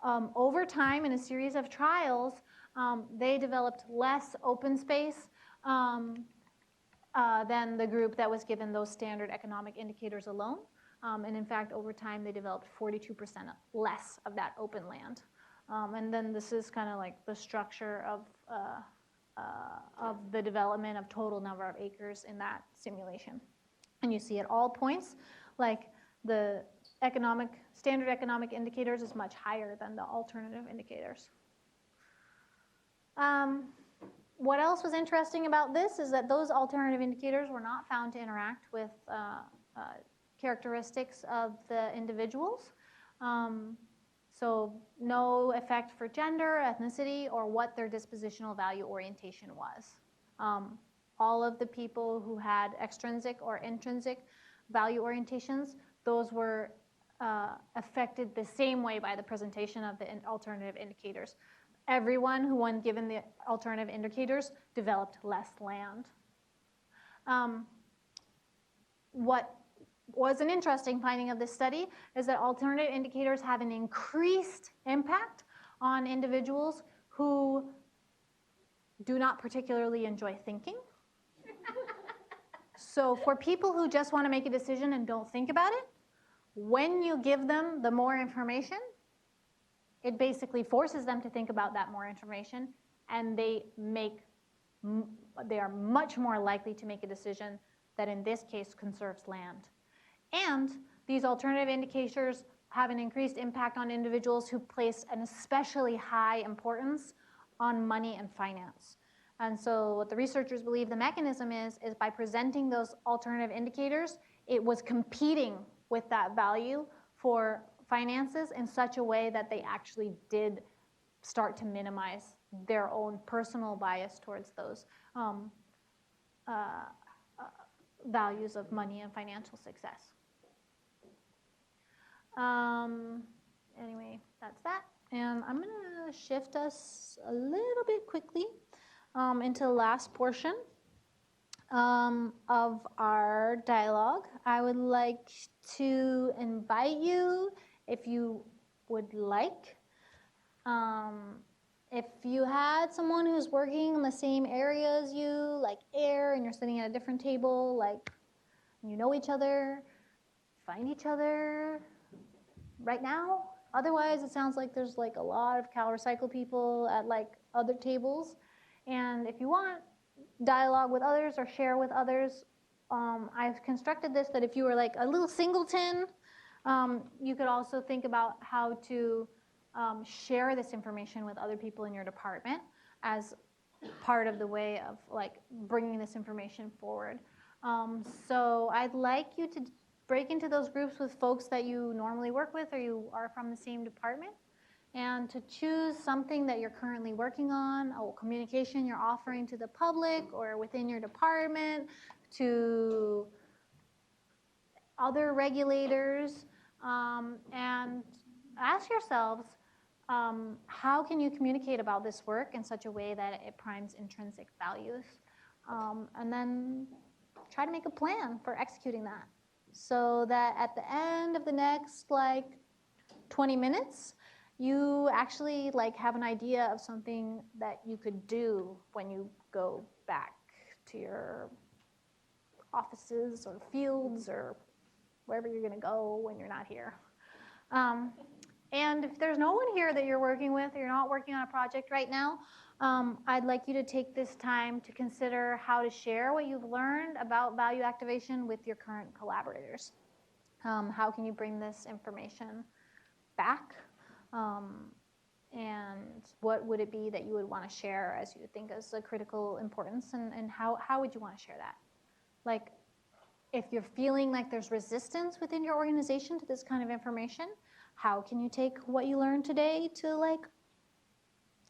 over time in a series of trials, they developed less open space than the group that was given those standard economic indicators alone. And in fact, over time, they developed 42% less of that open land. And then this is kind of like the structure of the development of total number of acres in that simulation. And you see at all points, like the standard economic indicators is much higher than the alternative indicators. What else was interesting about this is that those alternative indicators were not found to interact with characteristics of the individuals. So no effect for gender, ethnicity, or what their dispositional value orientation was. All of the people who had extrinsic or intrinsic value orientations, those were affected the same way by the presentation of the alternative indicators. Everyone who, when given the alternative indicators, developed less land. What was an interesting finding of this study is that alternative indicators have an increased impact on individuals who do not particularly enjoy thinking. So for people who just want to make a decision and don't think about it, when you give them the more information, it basically forces them to think about that more information, and they are much more likely to make a decision that in this case conserves land. And these alternative indicators have an increased impact on individuals who place an especially high importance on money and finance. And so what the researchers believe the mechanism is by presenting those alternative indicators, it was competing with that value for finances in such a way that they actually did start to minimize their own personal bias towards those values of money and financial success. Anyway, that's that. And I'm going to shift us a little bit quickly into the last portion of our dialogue. I would like to invite you, if you would like, if you had someone who's working in the same area as you, like air, and you're sitting at a different table, like you know each other, find each other right now. Otherwise, it sounds like there's like a lot of CalRecycle people at like other tables. And if you want dialogue with others or share with others, I've constructed this that if you were like a little singleton, you could also think about how to share this information with other people in your department as part of the way of like bringing this information forward. So I'd like you to break into those groups with folks that you normally work with or you are from the same department, and to choose something that you're currently working on, a communication you're offering to the public or within your department, to other regulators, and ask yourselves, how can you communicate about this work in such a way that it primes intrinsic values? And then try to make a plan for executing that, so that at the end of the next like 20 minutes, you actually like have an idea of something that you could do when you go back to your offices or fields or wherever you're gonna go when you're not here. And if there's no one here that you're working with, or you're not working on a project right now, I'd like you to take this time to consider how to share what you've learned about value activation with your current collaborators. How can you bring this information back? And what would it be that you would want to share as you think is a critical importance, and how would you want to share that? Like, if you're feeling like there's resistance within your organization to this kind of information, how can you take what you learned today to like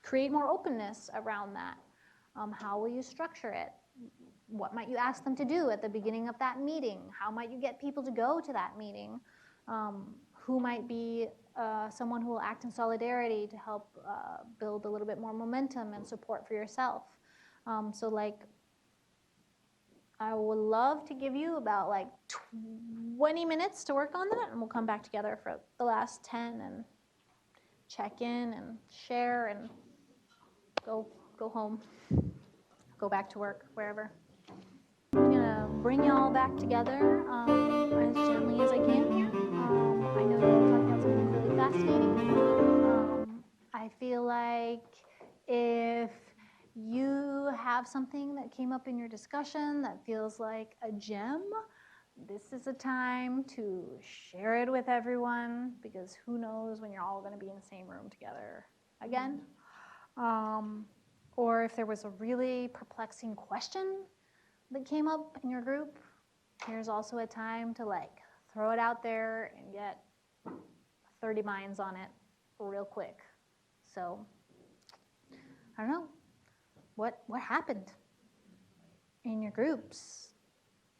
create more openness around that? How will you structure it? What might you ask them to do at the beginning of that meeting? How might you get people to go to that meeting? Who might be someone who will act in solidarity to help build a little bit more momentum and support for yourself? So like, I would love to give you about like 20 minutes to work on that, and we'll come back together for the last 10 and check in and share and go home, go back to work, wherever. I'm gonna bring you all back together as gently as I can here. I know you're talking about something really fascinating. I feel like if you have something that came up in your discussion that feels like a gem, this is a time to share it with everyone, because who knows when you're all going to be in the same room together again. Or if there was a really perplexing question that came up in your group, here's also a time to like throw it out there and get 30 minds on it real quick. So, I don't know. What happened in your groups?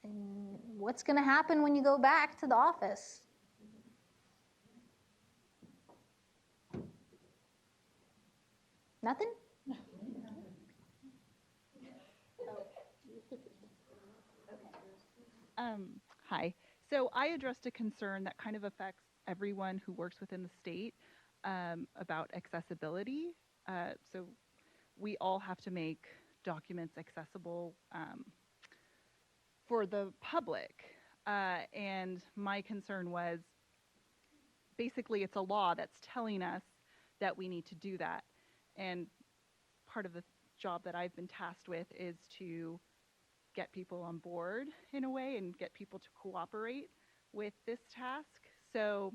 And what's going to happen when you go back to the office? Nothing? Hi. So I addressed a concern that kind of affects everyone who works within the state about accessibility. So we all have to make documents accessible for the public. And my concern was, basically it's a law that's telling us that we need to do that. And part of the job that I've been tasked with is to get people on board in a way and get people to cooperate with this task. So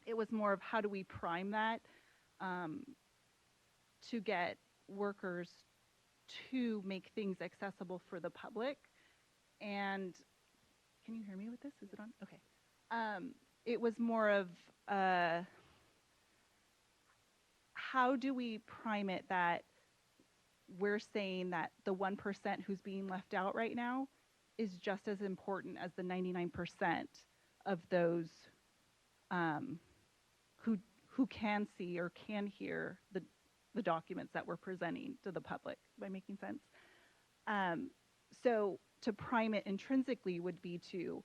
it was more of how do we prime that to get workers to make things accessible for the public. And can you hear me with this? Is it on? Okay. It was more of how do we prime it that we're saying that the 1% who's being left out right now is just as important as the 99% of those who can see or can hear the documents that we're presenting to the public. Am I making sense? So to prime it intrinsically would be to,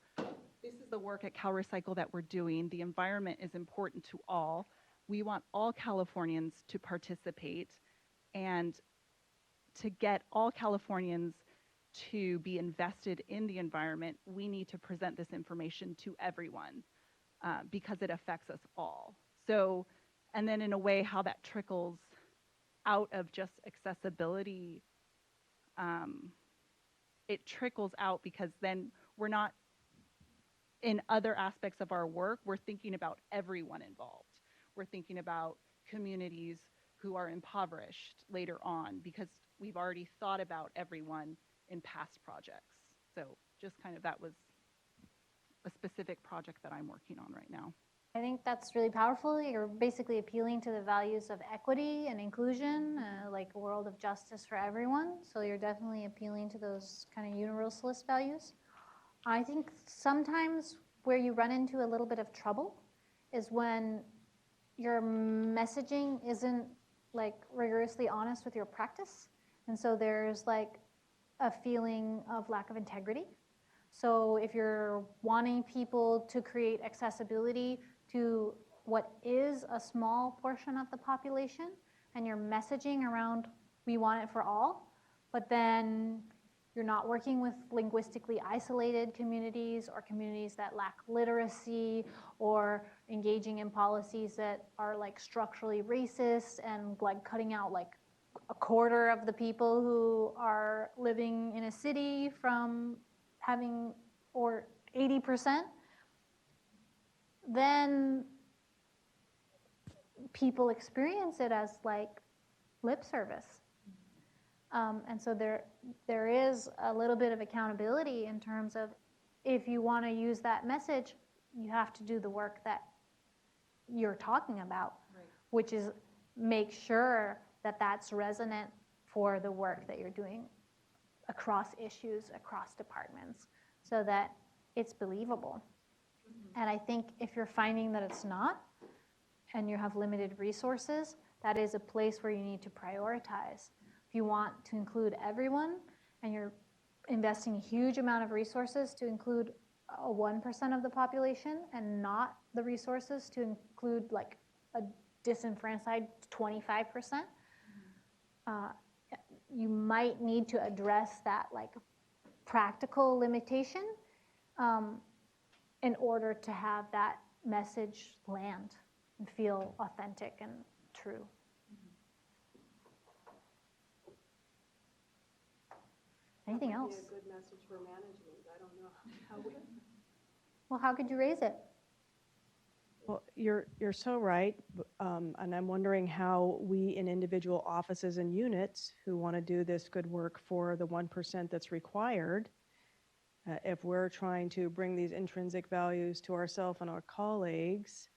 this is the work at CalRecycle that we're doing. The environment is important to all. We want all Californians to participate, and to get all Californians to be invested in the environment, we need to present this information to everyone because it affects us all. So, and then in a way, how that trickles out of just accessibility, it trickles out because then we're not, in other aspects of our work, we're thinking about everyone involved. We're thinking about communities who are impoverished later on because we've already thought about everyone in past projects. So just kind of that was a specific project that I'm working on right now. I think that's really powerful. You're basically appealing to the values of equity and inclusion, like a world of justice for everyone. So you're definitely appealing to those kind of universalist values. I think sometimes where you run into a little bit of trouble is when your messaging isn't like rigorously honest with your practice. And so there's like a feeling of lack of integrity. So if you're wanting people to create accessibility to what is a small portion of the population, and you're messaging around, we want it for all, but then you're not working with linguistically isolated communities or communities that lack literacy or engaging in policies that are like structurally racist and like cutting out like a quarter of the people who are living in a city from having, or 80%, then people experience it as like lip service. And so there is a little bit of accountability in terms of if you want to use that message, you have to do the work that you're talking about, right, which is make sure that that's resonant for the work that you're doing across issues, across departments, so that it's believable. Mm-hmm. And I think if you're finding that it's not, and you have limited resources, that is a place where you need to prioritize. If you want to include everyone, and you're investing a huge amount of resources to include 1% of the population, and not the resources to include like a disenfranchised 25%, you might need to address that like practical limitation in order to have that message land and feel authentic and true. Anything else? That would be a good message for management. I don't know how we... Well, how could you raise it? Well, you're so right, and I'm wondering how we in individual offices and units who want to do this good work for the 1% that's required, if we're trying to bring these intrinsic values to ourselves and our colleagues,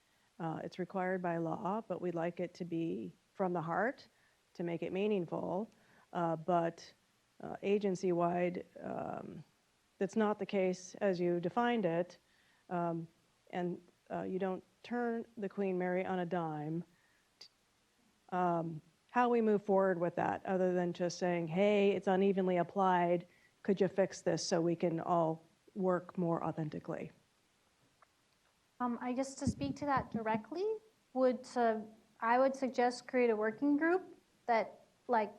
it's required by law, but we'd like it to be from the heart to make it meaningful, but agency-wide, that's not the case as you defined it, and you don't turn the Queen Mary on a dime. How we move forward with that, other than just saying, hey, it's unevenly applied, could you fix this so we can all work more authentically? I guess to speak to that directly, I would suggest create a working group that like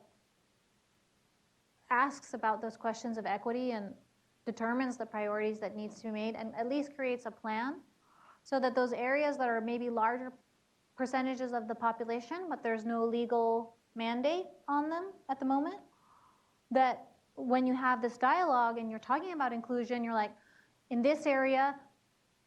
asks about those questions of equity and determines the priorities that needs to be made, and at least creates a plan so that those areas that are maybe larger percentages of the population, but there's no legal mandate on them at the moment, that when you have this dialogue and you're talking about inclusion, you're like, in this area,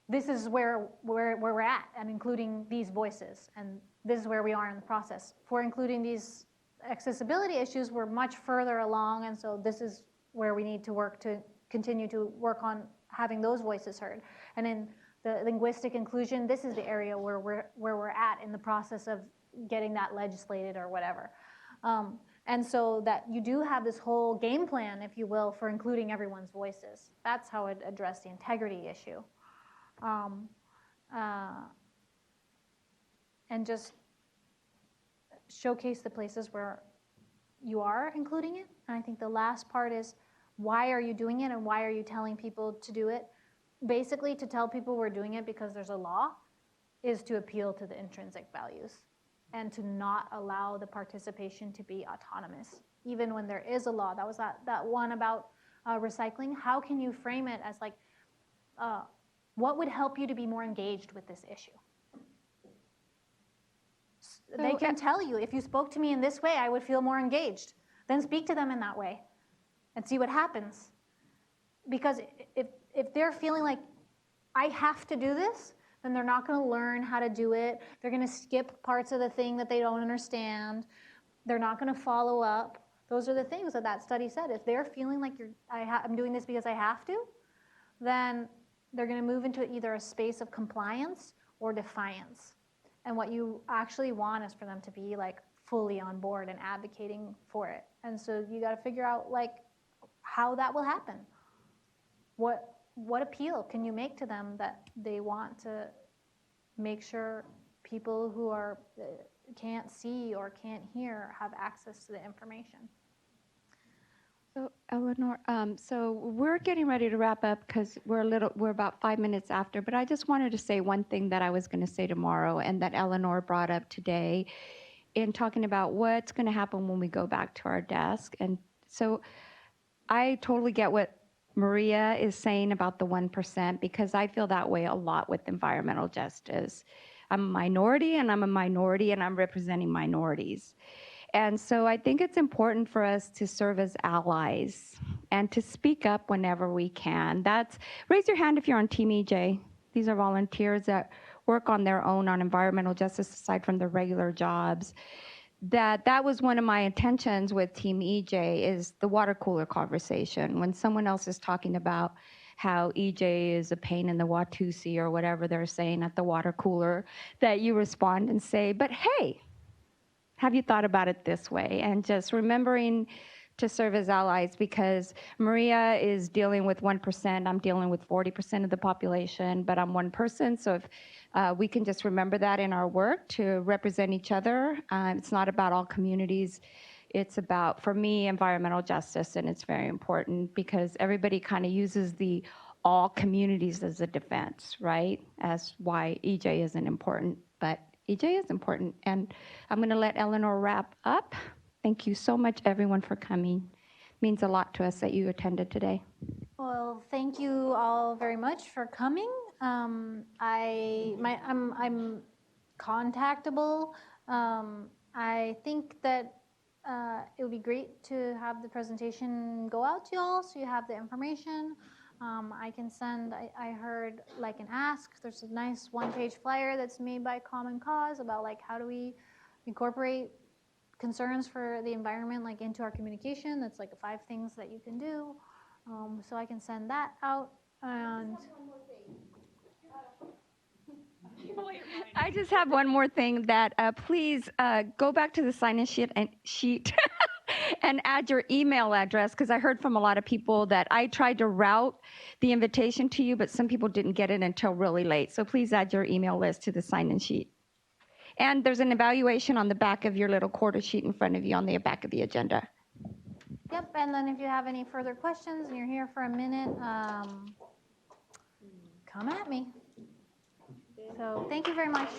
this is where we're at, and including these voices, and this is where we are in the process. For including these accessibility issues, we're much further along, and so this is where we need to work to continue to work on having those voices heard. And in the linguistic inclusion, this is the area where we're at in the process of getting that legislated or whatever. And so that you do have this whole game plan, if you will, for including everyone's voices. That's how it addressed the integrity issue. And just showcase the places where you are including it. And I think the last part is, why are you doing it and why are you telling people to do it? Basically, to tell people we're doing it because there's a law is to appeal to the intrinsic values and to not allow the participation to be autonomous, even when there is a law. That was that one about recycling. How can you frame it as like, what would help you to be more engaged with this issue? They can tell you, if you spoke to me in this way, I would feel more engaged. Then speak to them in that way and see what happens. Because if they're feeling like, I have to do this, then they're not going to learn how to do it. They're going to skip parts of the thing that they don't understand. They're not going to follow up. Those are the things that study said. If they're feeling like I'm doing this because I have to, then they're going to move into either a space of compliance or defiance. And what you actually want is for them to be like fully on board and advocating for it. And so you got to figure out like how that will happen. What appeal can you make to them that they want to make sure people who can't see or can't hear have access to the information? So Eleanor, so we're getting ready to wrap up because we're about 5 minutes after, but I just wanted to say one thing that I was going to say tomorrow and that Eleanor brought up today in talking about what's going to happen when we go back to our desk. And so I totally get what Maria is saying about the 1% because I feel that way a lot with environmental justice. I'm a minority and I'm representing minorities. And so I think it's important for us to serve as allies and to speak up whenever we can. Raise your hand if you're on Team EJ. These are volunteers that work on their own on environmental justice aside from their regular jobs. That was one of my intentions with Team EJ is the water cooler conversation. When someone else is talking about how EJ is a pain in the Watusi or whatever they're saying at the water cooler, that you respond and say, but hey, have you thought about it this way? And just remembering to serve as allies because Maria is dealing with 1%, I'm dealing with 40% of the population, but I'm one person. So if we can just remember that in our work to represent each other. It's not about all communities. It's about, for me, environmental justice, and it's very important because everybody kind of uses the all communities as a defense, right? As why EJ isn't important, but EJ is important. And I'm going to let Eleanor wrap up. Thank you so much, everyone, for coming. It means a lot to us that you attended today. Well, thank you all very much for coming. I'm contactable. I think that it would be great to have the presentation go out to you all so you have the information. I can send, I heard like an ask. There's a nice one-page flyer that's made by Common Cause about like how do we incorporate concerns for the environment like into our communication. That's like 5 things that you can do. So I can send that out. And I just have one more thing that please go back to the sign-in sheet and add your email address because I heard from a lot of people that I tried to route the invitation to you, but some people didn't get it until really late. So please add your email list to the sign-in sheet. And there's an evaluation on the back of your little quarter sheet in front of you on the back of the agenda. Yep, and then if you have any further questions and you're here for a minute, come at me. So thank you very much.